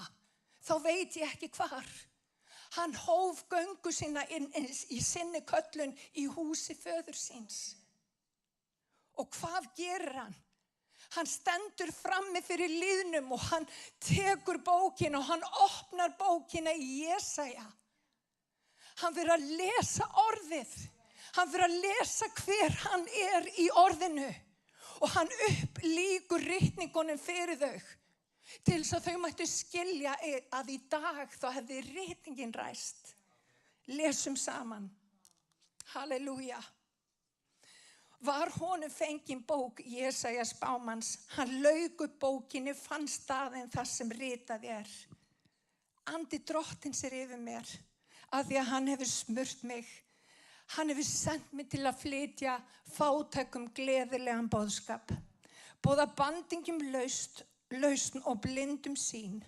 þá veit ég ekki hvar. Hann hóf göngu sína inn í sinni köllun í húsi föður síns. Og hvað gerir hann? Hann stendur frammi fyrir lýðnum og hann tekur bókina og hann opnar bókina í Jesaja. Hann fyrir að lesa orðið. Hann fyrir að lesa hver hann í orðinu. Og hann upplýkur ritningunum fyrir þau. Til þess að þau mættu skilja að í dag þá hefði ritningin ræst. Lesum saman. Halleluja. Var honum fengin bók Jesaja spámanns, hann lauk upp bókinni, fann staðinn þar sem ritað Andi drottins yfir mér, að því að hann hefur smurt mig. Hann hefur sendt mig til að flytja fátækum gleðilegan boðskap, boða bandingjum lausn og blindum sýn,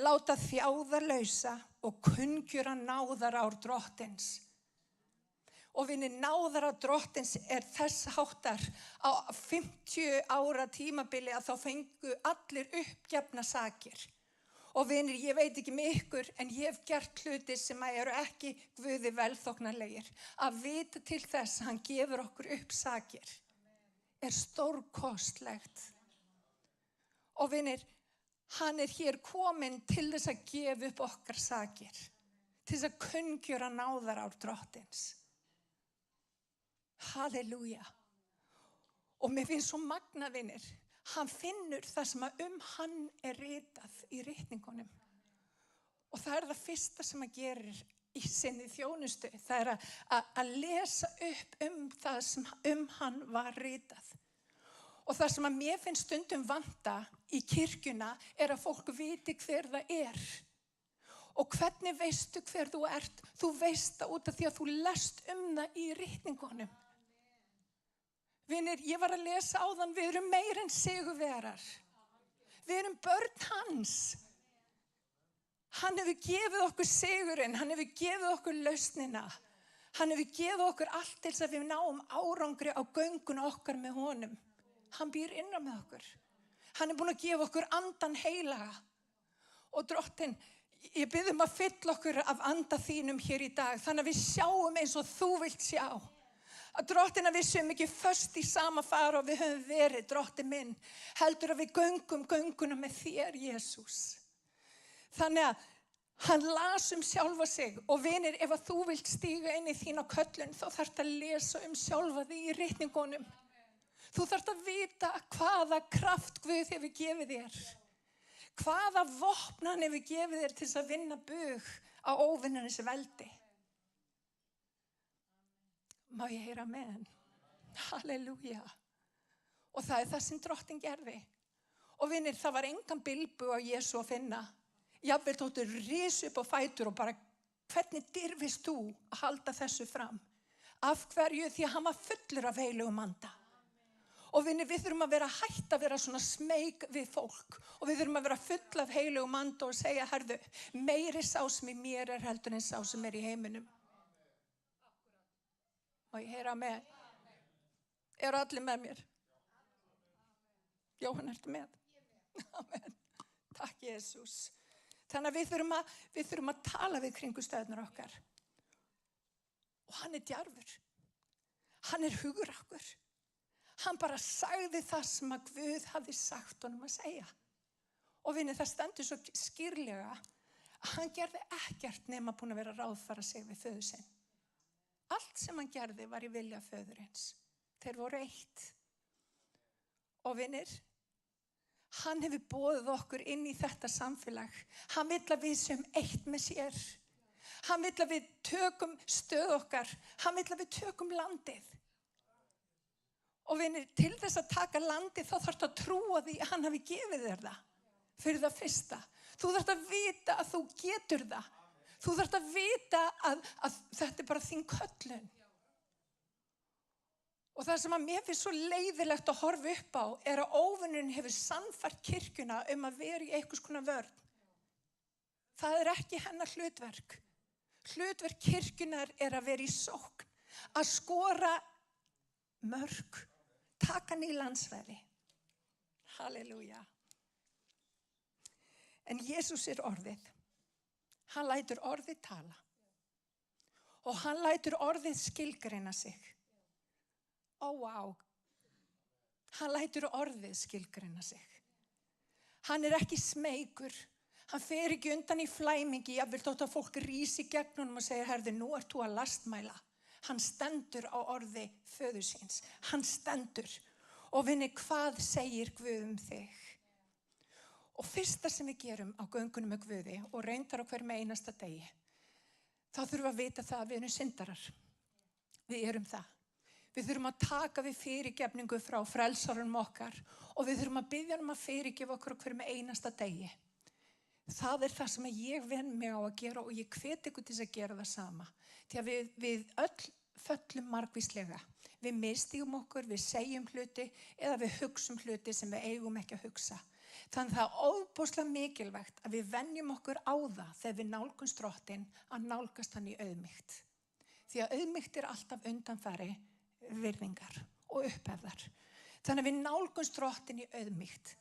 láta þjáðarlausa og kunngjöra náðarár drottins. Og vinni náðara drottins þess háttar á 50 ára tímabili að þá fengu allir uppgefna sakir. Og vinir, ég veit ekki með ykkur, en ég hef gert hluti sem eru ekki Guði velþóknarlegir. Að vita til þess að hann gefur okkur upp sakir stórkostlegt. Og vinir, hann hér kominn til þess að gefa upp okkar sakir, til þess að kunngjöra náðarár drottins. Halleluja. Og mér finnst svo magna, vinir, hann finnur það sem að hann ritað í ritningunum. Og það það fyrsta sem hann gerir í sinni þjónustu. Það að lesa upp það sem hann var ritað. Og það sem að mér finnst stundum vanta í kirkjuna að fólk viti hver það Og hvernig veistu hver þú ert? Þú veist það út af því að þú lest það í ritningunum. Vinir, ég var að lesa áðan, við erum meir en sigurvegarar. Við erum börn hans. Hann hefur gefið okkur sigurinn, hann hefur gefið okkur lausnina. Hann hefur gefið okkur allt til þess að við náum árangri á göngun okkar með honum. Hann býr innan með okkur. Hann er búinn að gefa okkur andan heilaga. Og Drottinn, ég bið að fylla okkur af anda þínum hér í dag, þannig að við sjáum eins og þú vilt sjá. Að Drottinn, að við séum ekki föst í sama fara og við höfum verið, Drottinn minn, heldur að við göngum gönguna með þér, Jesús. Þannig að hann las sjálfa sig og vinir, ef að þú vilt stíga inn í þína köllun, þá þarftu að lesa sjálfa þig í ritningunum. Þú þarftu að vita hvaða kraft Guð hefur gefið þér. Hvaða vopn hann hefur gefið þér til þess að vinna bug á óvinnarins veldi. Má ég heyra amen? Halleluja. Og það er það sem Drottinn gerði. Og vinir, það var engan bilbu á Jesú að finna. Jafnvel þóttu risu upp á fætur og bara, hvernig dirfist þú að halda þessu fram? Af hverju? Því að hann var fullur af heilugum anda. Og vinir, við þurfum að vera hætt að vera svona smeyk við fólk. Og við þurfum að vera full af heilugum anda og segja, herðu, meiri sá sem í mér er heldur en sá sem er í heiminum. Má ég heyra með? Eru allir með mér? Jóhann, ertu með? Amen. Takk, Jesús. Þannig að við þurfum að tala við kringumstæðurnar okkar. Og hann er djarfur. Hann er hugrakkur. Hann bara sagði það sem að Guð hafði sagt honum að segja. Og vinni, það stendur svo skýrlega að hann gerði ekkert nema búin að vera að ráðfæra sig við föður sinn. Allt sem hann gerði var í vilja föðurins. Þeir voru eitt. Og vinnir, hann hefur boðið okkur inn í þetta samfélag. Hann vill að við séum eitt með sér. Hann vill að við tökum stöð okkar. Hann vill að við tökum landið. Og vinir, til þess að taka landið þá þarftu að trúa því að hann hafi gefið þér það. Fyrir það fyrsta. Þú þarft að vita að þú getur það. Þú þarft að vita að þetta er bara þín köllun. Og það sem að mér finnst svo leiðilegt að horfa upp á er að óvinurinn hefur sannfært kirkjuna að vera í einhvers konar vörn. Það er ekki hennar hlutverk. Hlutverk kirkjunar er að vera í sókn. Að skora mörk. Taka hann í landsvæði. Halleluja. En Jesús er orðið. Hann lætur orðið tala. Og hann lætur orðið skilgreina sig. Vá. Hann lætur orðið skilgreina sig. Hann er ekki smeykur. Hann fer ekki undan í flæmingi. Ég vil þótt að fólk rísi gegn honum og segja, herðu, nú ert þú að lastmæla. Hann stendur á orði föður síns. Hann stendur. Og vinni, hvað segir Guð þig? Og fyrsta sem við gerum á göngunum með Guði og reyndar á hverjum einasta degi, þá þurfum við að vita það að við erum syndarar. Við erum það. Við þurfum að taka við fyrirgefningu frá frelsaranum okkar og við þurfum að biðja að fyrirgefa okkur á hverjum einasta degi. Það er það sem ég venn mig á að gera og ég hvet ykkur til að gera það sama. Því að við öll föllum margvíslega. Við misstígum okkur, við segjum hluti eða við hugsum hluti sem við eigum ekki að hugsa. Þannig það er ofboðslega mikilvægt að við venjum okkur á það þegar við nálgumst Drottinn að nálgast hann í auðmýkt. Því að auðmýkt er alltaf undanfari virðingar og upphefðar. Þannig að við nálgumst Drottinn í auðmýkt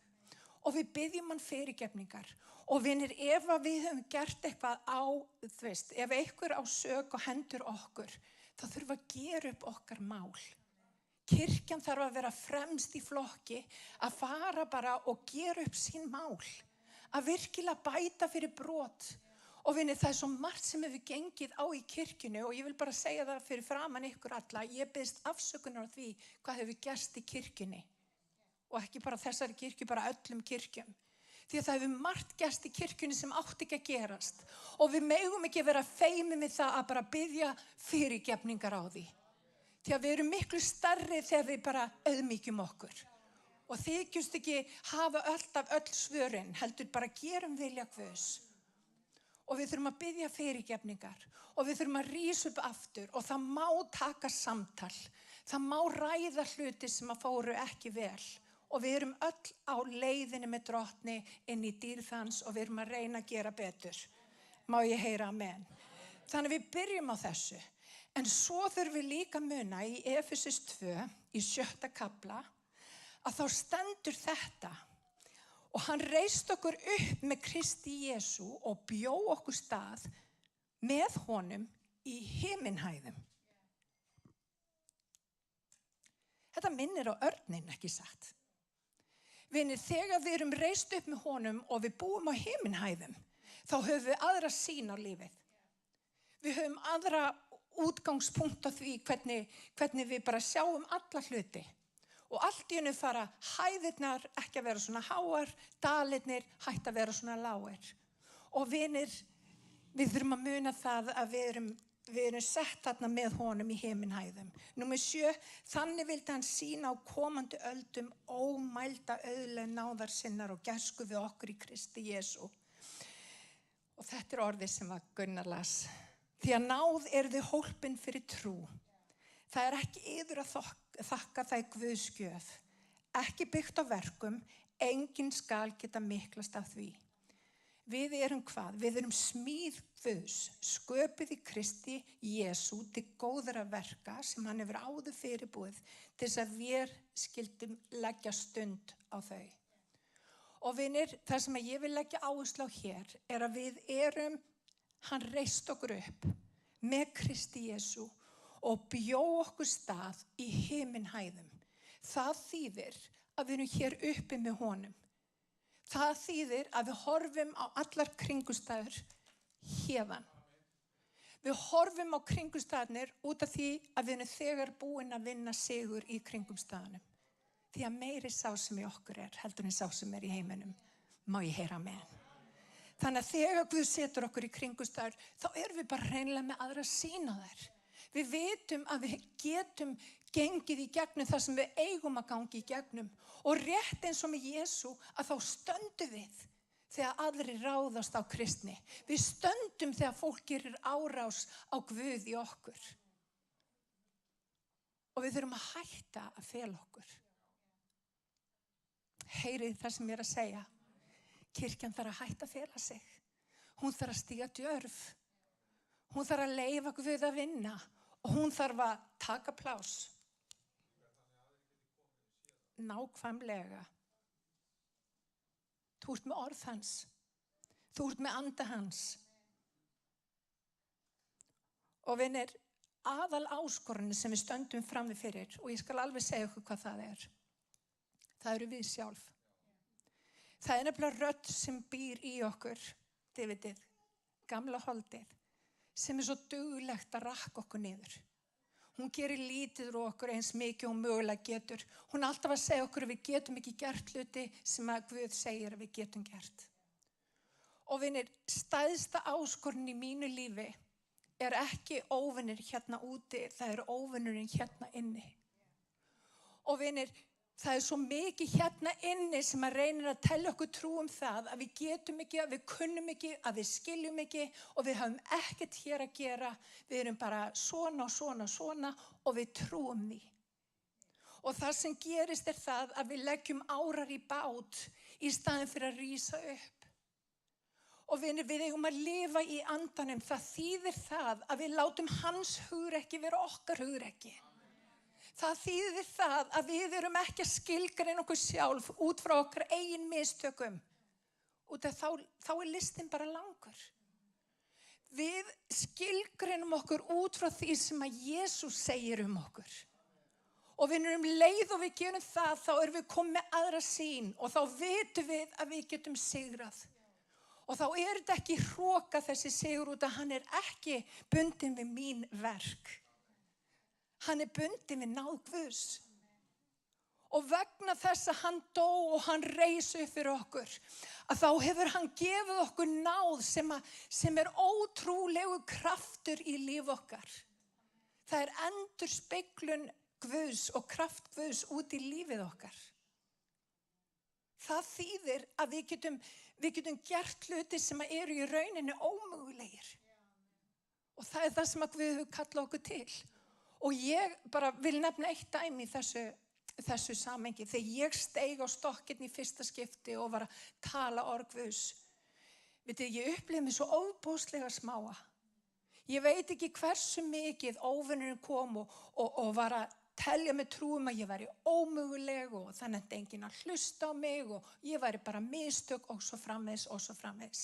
og við biðjum hann fyrirgefningar. Og vinir, ef við höfum gert eitthvað á, ef einhver á sök og hendur okkur, þá þurfum við að gera upp okkar mál. Kirkjan þarf að vera fremst í flokki, að fara bara og gera upp sín mál. Að virkilega bæta fyrir brot. Og vinir, það er svo margt sem hefur gengið á í kirkjunu og ég vil bara segja það fyrir framan ykkur alla. Ég biðst afsökunar á því hvað hefur gerst í kirkjunni. Og ekki bara þessari kirkju, bara öllum kirkjum. Því að það hefur margt gerst í kirkjunni sem átti ekki að gerast. Og við megum ekki vera feimin við það að bara biðja fyrirgefningar á því. Því að við erum miklu stærri þegar við bara auðmýkjum okkur. Og þykjumst ekki hafa alltaf öll svörin, heldur bara gerum vilja Guðs. og við þurfum að biðja fyrirgefningar og við þurfum að rísa upp aftur og það má taka samtal. Það má ræða hluti sem að fóru ekki vel og við erum öll á leiðinni með Drottni inn í dýrð hans og við erum að reyna að gera betur. Má ég heyra amen? Þannig við byrjum á þessu. En svo þurfum við líka að muna í Efesus 2 í 7. kafla að þá stendur þetta. Og hann reist okkur upp með Kristi Jesú og bjó okkur stað með honum í himinhæðum. Þetta minnir á örninn, ekki satt. Vinir, þegar við erum reist upp með honum og við búum á himinhæðum, þá höfum við aðra sýn á lífið. Við höfum aðra útgangspunkt á því hvernig við bara sjáum alla hluti. Og allt í einu fara hæðirnar ekki að vera svona háar, dalirnir hætt að vera svona lágir. Og vinir, við þurfum að muna það að við erum sett þarna með honum í himinhæðum. Númer 7, þannig vildi hann sýna á komandi öldum ómælda auðleg náðar sinnar og gæsku við okkur í Kristi Jesú. Og þetta er orðið sem að Gunnar las. Því að náð þið hólpin fyrir trú. Það er ekki yður að þakka það í Guðs gjöf. Ekki byggt á verkum, enginn skal geta miklast af því. Við erum hvað? Við erum smíð Guðs, sköpuð í Kristi Jesú til góðra verka sem hann hefur áður fyrirbúið til þess að við skildum leggja stund á þau. Og vinir, það sem ég vil leggja áherslu á hér er að hann reist okkur upp með Kristi Jesú og bjó okkur stað í himinhæðum. Það þýðir að við erum hér uppi með honum. Það þýðir að við horfum á allar kringumstæður héðan. Við horfum á kringumstæðnir út af því að við erum þegar búin að vinna sigur í kringumstæðunum. Því að meiri sá sem í okkur heldur en sá sem í heiminum. Má ég heyra amen. Þannig að þegar Guð setur okkur í kringumstæður, þá erum við bara hreinlega með aðra sýn á þær. Við vitum að við getum gengið í gegnum það sem við eigum að gangi í gegnum. Og rétt eins og með Jesú að þá stöndum við þegar aðrir ráðast á kristni. Við stöndum þegar fólk gerir árás á Guð í okkur. Og við þurfum að hætta að fela okkur. Heyrið það sem ég er að segja. Kirkjan þarf að hætta að fela sig. Hún þarf að stíga djörf. Hún þarf að leyfa Guð að vinna. Og hún þarf að taka pláss. Nákvæmlega. Þú ert með orð hans. Þú ert með anda hans. Og vinir, aðal áskorunni sem við stöndum frammi fyrir, og ég skal alveg segja ykkur hvað það er. Það eru við sjálf. Það er nefnilega rödd sem býr í okkur, þið vitið, gamla holdið, sem er svo duglegt að rakka okkur niður. Hún gerir lítið úr okkur eins mikið og mögulega getur. Hún er alltaf að segja okkur að við getum ekki gert hluti sem að Guð segir að við getum gert. Og vinir, stærsta áskorun í mínu lífi er ekki óvinir hérna úti, það er óvinurinn hérna inni. Og vinir, það er svo mikið hérna inni sem að reynir að tella okkur trú það að við getum ekki, að við kunnum ekki, að við skiljum ekki og við höfum ekkert hér að gera. Við erum bara svona og svona og svona og við trúum því. Og það sem gerist er það að við leggjum árar í bát í staðinn fyrir að rísa upp. Og við eigum að lifa í andanum. Það þýðir það að við látum hans hugrekki vera okkar hugrekki. Það þýðir það að við erum ekki að skilgreina okkur sjálf út frá okkar eigin mistökum. Út af þá er listinn bara langur. Við skilgreinum okkur út frá því sem að Jesús segir okkur. Og við erum leið og við gerum það, þá erum við komið með aðra sýn og þá vitum við að við getum sigrað. Og þá er þetta ekki hroka þessi sigur út af hann er ekki bundinn við mín verk. Hann er bundinn við náð Guðs. Og vegna þess að hann dó og hann reis upp fyrir okkur, að þá hefur hann gefið okkur náð sem er ótrúlegu kraftur í líf okkar. Það er endurspeglun Guðs og kraft Guðs út í lífið okkar. Það þýðir að við getum gert hluti sem eru í rauninni ómögulegir. Og það er það sem að Guð hefur kallað okkur til. Og ég bara vil nefna eitt dæmi í þessu samhengi. Þegar ég steig á stokkinn í fyrsta skipti og var að tala orð Guðs. Ég upplifði mig svo óbóðslega smáa. Ég veit ekki hversu mikið óvinnurinn kom og var að telja mig trúum að ég væri ómöguleg og þannig að enginn að hlusta á mig og ég væri bara mistök og svo framvegis og svo framvegis.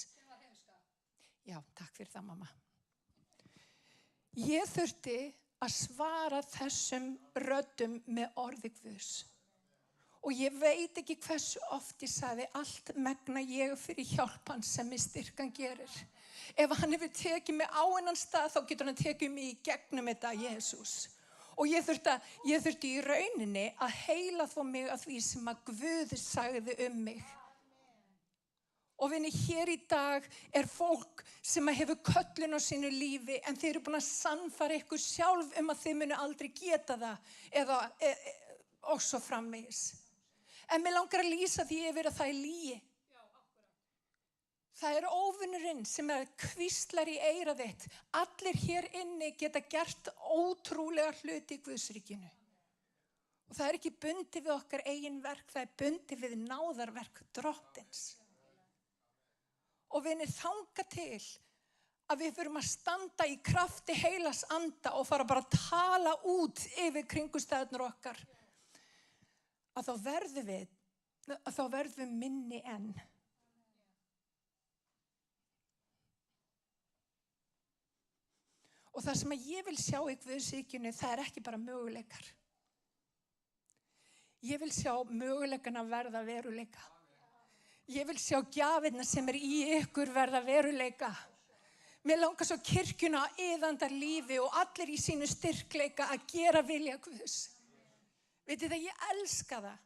Já, takk fyrir það, mamma. Ég þurfti að svara þessum röddum með orði Guðs. Og ég veit ekki hversu oft ég sagði allt megna ég fyrir hjálpan sem mig styrkan gerir. Ef hann hefur tekið mig á hennan stað þá getur hann tekið mig í gegnum þetta Jesús. Og ég þurfti í rauninni að heila þó mig að því sem að Guð sagði mig. Og vinni, hér í dag fólk sem hefur köllun á sínu lífi en þeir eru búin að sannfæra ykkur sjálf að þeir munu aldrei geta það og svo framvegis. En mér langar að lýsa því yfir að það lygi. Það óvinnurinn sem hvíslar í eyrað þitt. Allir hér inni geta gert ótrúlega hluti í Guðsríkinu. Og það ekki bundið við okkar eigin verk, það bundið við náðarverk Drottins. Og vinir, þanga til að við förum að standa í krafti heilags anda og fara bara að tala út yfir kringumstæðurnar okkar. Að þá verðum við minni enn. Og það sem ég vil sjá í Guðsríkinu, það ekki bara möguleikar. Ég vil sjá möguleikana verða veruleika. Ég vil sjá gjafirna sem í ykkur verða veruleika. Mér langar svo kirkjuna að iðanda lífi og allir í sínu styrkleika að gera vilja Guðs. Vitið það, ég elska það.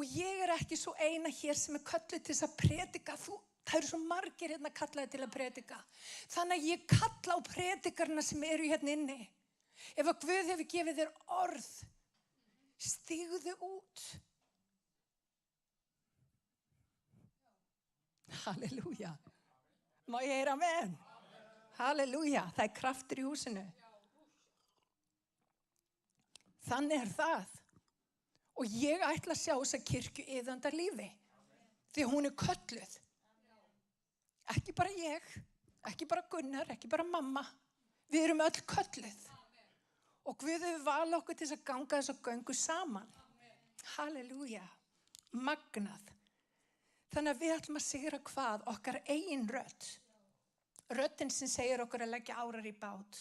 Og ég ekki svo eina hér sem kölluð til þess að predika. Það eru svo margir hérna kallaði til að predika. Þannig að ég kalla á predikarna sem eru hérna inni. Ef að Guð hefur gefið þér orð, stígðu út. Halleluja. Má ég heyra amen? Halleluja. Það kraftur í húsinu. Þannig það. Og ég ætla að sjá þessa kirkju iðanda lífi. Því hún kölluð. Ekki bara ég, ekki bara Gunnar, ekki bara mamma. Við erum öll kölluð. Og Guð hefur valið okkur til þess að ganga þess að göngu saman. Halleluja. Magnað. Þannig að við ætlum að sigra hvað? Okkar eigin rödd. Röddin sem segir okkur að leggja árar í bát.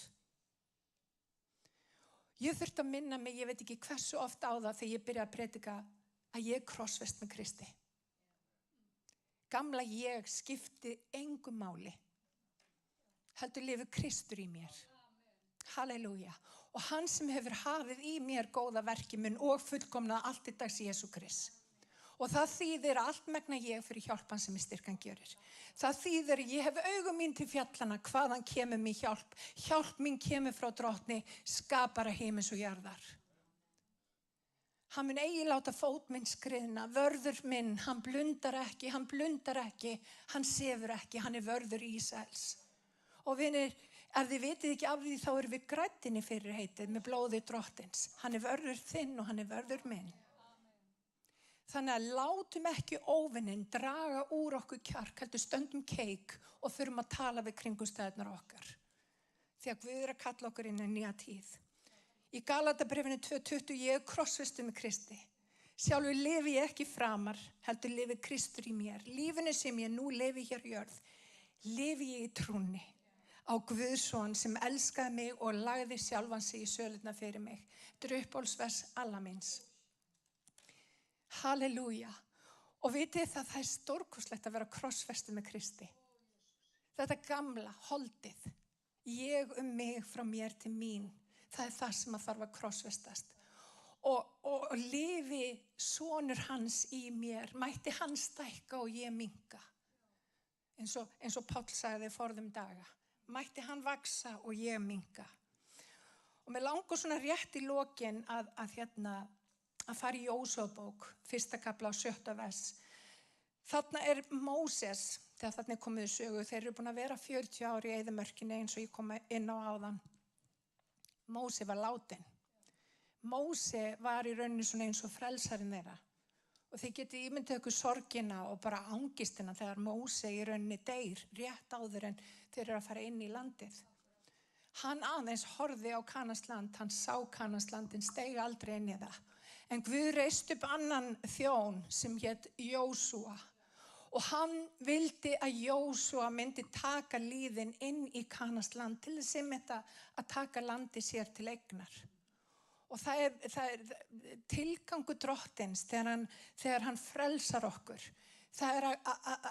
Ég þurfti að minna mig, ég veit ekki hversu oft á það þegar ég byrjaði að predika að ég krossfest með Kristi. Gamla ég skipti engu máli. Heldur lifir Kristur í mér. Halleluja. Og hann sem hefur hafið í mér góða verki mun og fullkomnað allt í dags Jesú Krist. Og það þýðir allt megna ég fyrir hjálpan sem styrkan gjörir. Það þýðir ég hef augum mín til fjallana hvaðan kemur mér hjálp. Hjálp mín kemur frá Drottni, skapara himins og jarðar. Hann mun eigi láta fót minn skriðna, vörður minn, hann blundar ekki, hann sefur ekki, hann vörður Ísraels. Og vinir, ef þið vitið ekki af því þá erum við græddinni fyrir heitið með blóði Drottins. Hann vörður þinn og hann vörður minn. Þannig að látum ekki óvinnin draga úr okkur kjark, heldur stöndum keik og þurfum að tala við kringumstæðurnar okkar. Því að Guð að kalla okkur inn í nýja tíð. Í Galatabréfinu 2:20 ég krossfestu með Kristi. Sjálfur lifi ég ekki framar, heldur lifi Kristur í mér. Lífinu sem ég nú lifi hér í jörð, lifi ég í trúnni á Guðson sem elskaði mig og lagði sjálfan sig í sölurnar fyrir mig. Þetta uppáhaldsvers alla míns. Halleluja. Og vitið það er stórkostlegt að vera krossfestu með Kristi. Þetta gamla, holdið, ég mig frá mér til mín. Það það sem að þarf að krossfestast. Og lifi sonur hans í mér. Mætti hann stækka og ég minnka. Eins og Páll sagði forðum daga. Mætti hann vaksa og ég minnka. Og mér langar svona rétt í lokin að að fara í Jósúabók, 1. kafla og 7. vers. Þarna Móses, þegar þarna komið í sögu, þeir eru búin að vera 40 ár í eyðimörkinni eins og ég kom inn á áðan. Móse var látinn. Móse var í rauninni svona eins og frelsarinn þeirra. Og þið getið ímyndið ykkur sorgina og bara angistina þegar Móse í rauninni deyr rétt áður en þeir eru að fara inn í landið. Hann aðeins horfði á Kanansland, hann sá Kananslandin, steig aldrei inn í það. En Guð reist upp annan þjón sem hét Jósúa. Og hann vildi að Jósúa myndi taka líðin inn í Kanansland til þess að taka landi sér til eignar. Og það er tilgangur drottins þegar hann frelsar okkur. Það er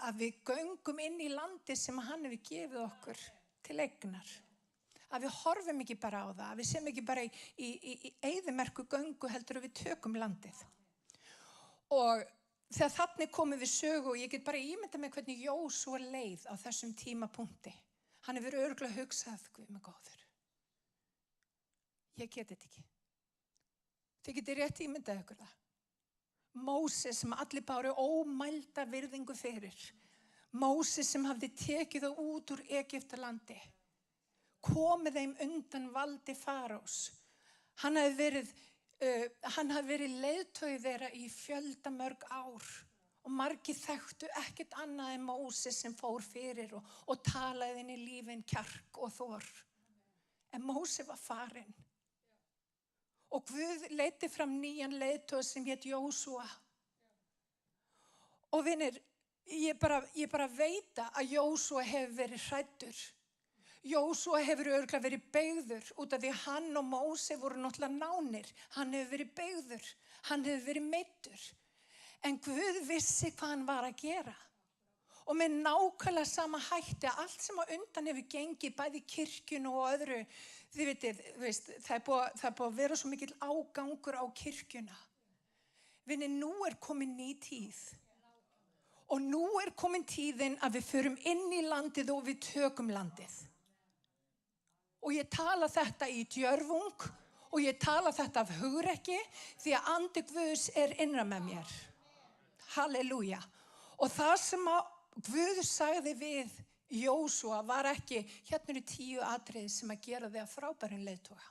að við göngum inn í landi sem hann hefur gefið okkur til eignar. Að við horfum ekki bara á það, að við sem ekki bara í eyðimerku göngu heldur að við tökum landið. Og þegar þannig komum við sögu og ég get bara ímynda með hvernig Jósúa leið á þessum tímapunkti. Hann hefur örugglega hugsað, Guð minn góður. Ég get þetta ekki. Þið getið rétt ímyndað ykkur það. Móse sem allir báru ómælda virðingu fyrir. Móse sem hafði tekið þá út úr Egyptalandi. Komið þeim undan valdi Faraós. Hann hafði verið leiðtogi þeirra í fjöldamörg ár. Og margir þekktu ekkert annað en Móse sem fór fyrir og talaði inn í lífin kjark og þor. En Móse var farinn. Og Guð leiddi fram nýjan leiðtoga sem hét Jósúa. Og vinir, ég bara veit að Jósúa hefur verið hræddur. Jósúa hefur örugglega verið beygður út af því að hann og Móse voru náttúrulega nánir. Hann hefur verið beygður, hann hefur verið meiddur. En Guð vissi hvað hann var að gera. Og með nákvæmlega sama hætti að allt sem á undan hefur gengið bæði kirkjunu og öðru, þið veist, það er búið að vera svo mikill ágangur á kirkjuna. Vinni, nú er komin ný tíð. Og nú er komin tíðin að við förum inn í landið og við tökum landið. Og ég tala þetta í djörfung og ég tala þetta af hugrekki því að andi Guðs er innra með mér. Halleluja. Og það sem Guð sagði við Jósúa var ekki, hérna eru 10 atriði sem að gera þig að frábærum leiðtoga.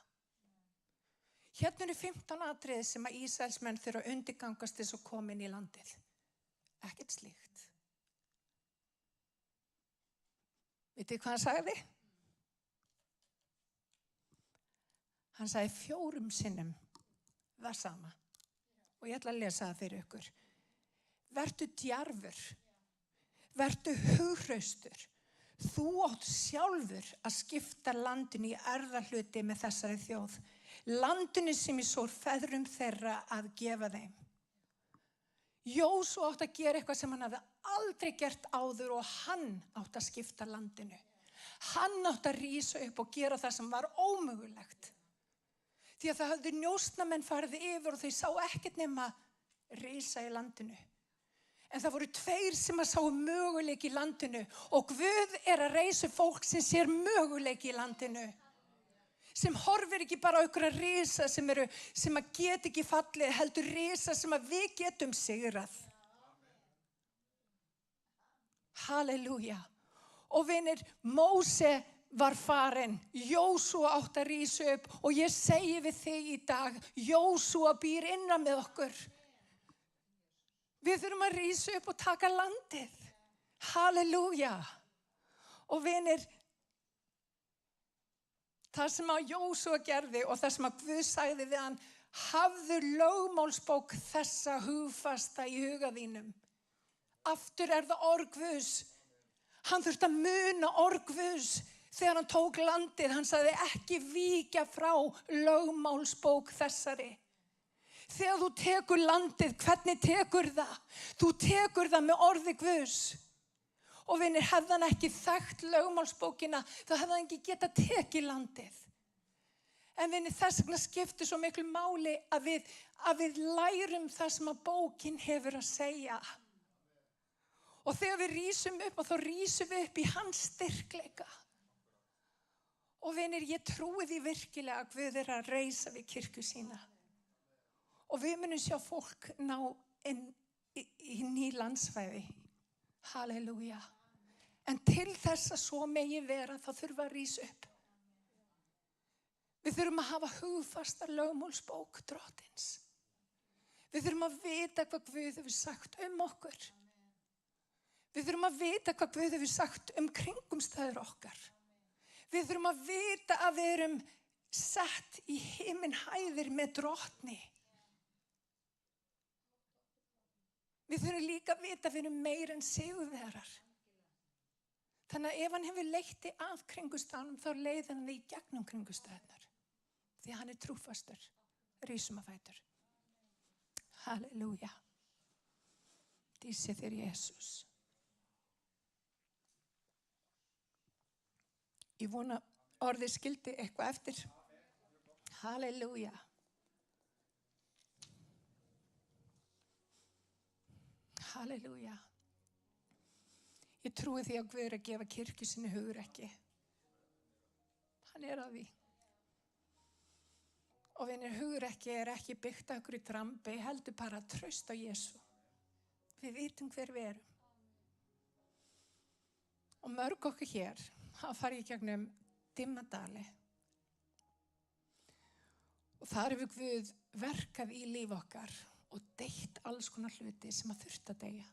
Hérna eru 15 atriði sem að Ísraelsmenn þurfa að undirgangast þess að koma inn í landið. Ekkert slíkt. Vitið hvað hann sagði? Hann sagði 4 sinnum það sama. Og ég ætla að lesa það fyrir ykkur. Vertu djarfur. Vertu hughrausstur. Þú átt sjálfur að skipta landinu í erfðahluti með þessari þjóð. Landinu sem ég sór feðrum þeirra að gefa þeim. Jósúa átt að gera eitthvað sem hann hafði aldrei gert áður og hann átt að skipta landinu. Hann átt að rísa upp og gera það sem var ómögulegt. Því að það hafði njósnamenn farið yfir og þau sá ekkert nema rísa í landinu. En það voru 2 sem að sáu möguleik í landinu og Guð er að reisa fólk sem sér möguleik í landinu. Sem horfir ekki bara á einhverja risa sem að get ekki fallið, heldur risa sem að við getum sigrað. Halleluja. Og vinir, Móse var farinn, Jósúa átt að rísa upp og ég segi við þig í dag, Jósúa býr innan með okkur. Við þurfum að rísa upp og taka landið. Halleluja. Og vinir, það sem að Jósúa gerði og það sem að Guð sagði við hann, hafðu lögmálsbók þessa hugfasta í huga þínum. Aftur er það orð Guðs. Hann þurfti að muna orð Guðs þegar hann tók landið. Hann sagði ekki víkja frá lögmálsbók þessari. Þegar þú tekur landið, hvernig tekur það? Þú tekur það með orði Guðs. Og vinir, hefði hann ekki þekkt lögmálsbókina, þá hefði hann ekki getað tekið landið. En vinir, þess vegna skiptir svo miklu máli að við lærum það sem að bókin hefur að segja. Og þegar við rísum upp, og þá rísum við upp í hans styrkleika. Og vinir, ég trúi því virkilega að Guð er að reisa við kirkju sína. Og við munum sjá fólk ná inn í ný landsvæði. Halleluja. En til þess að svo megi vera þá þurfa að rísa upp. Við þurfum að hafa hugfasta lögmálsbók Drottins. Við þurfum að vita hvað Guð hefur sagt okkur. Við þurfum að vita hvað Guð hefur sagt kringumstæður okkar. Við þurfum að vita að við erum sett í himinhæðir með Drottni. Við þurfum líka að vita að við erum meira en sigurvegarar. Þannig að ef hann hefur leitt þig að kringumstæðunum þá leiðir hann þig í gegnum kringumstæðunar. Því hann trúfastur, rísum á fætur. Halleluja. Dísi þér Jesus. Ég vona orðið skildi eitthvað eftir. Halleluja. Halleluja. Ég trúi því að Guð að gefa kirkju sinni hugrekki. Hann að því. Og vinir, hugrekki ekki byggt okkur í drambi, heldur bara að trausta á Jesú. Við vitum hver við erum. Og mörg okkur hér hafa farið í gegnum dimma dali. Og þar hefur Guð verkað í líf okkar og deytt alls konar hluti sem að þurfti að deyja.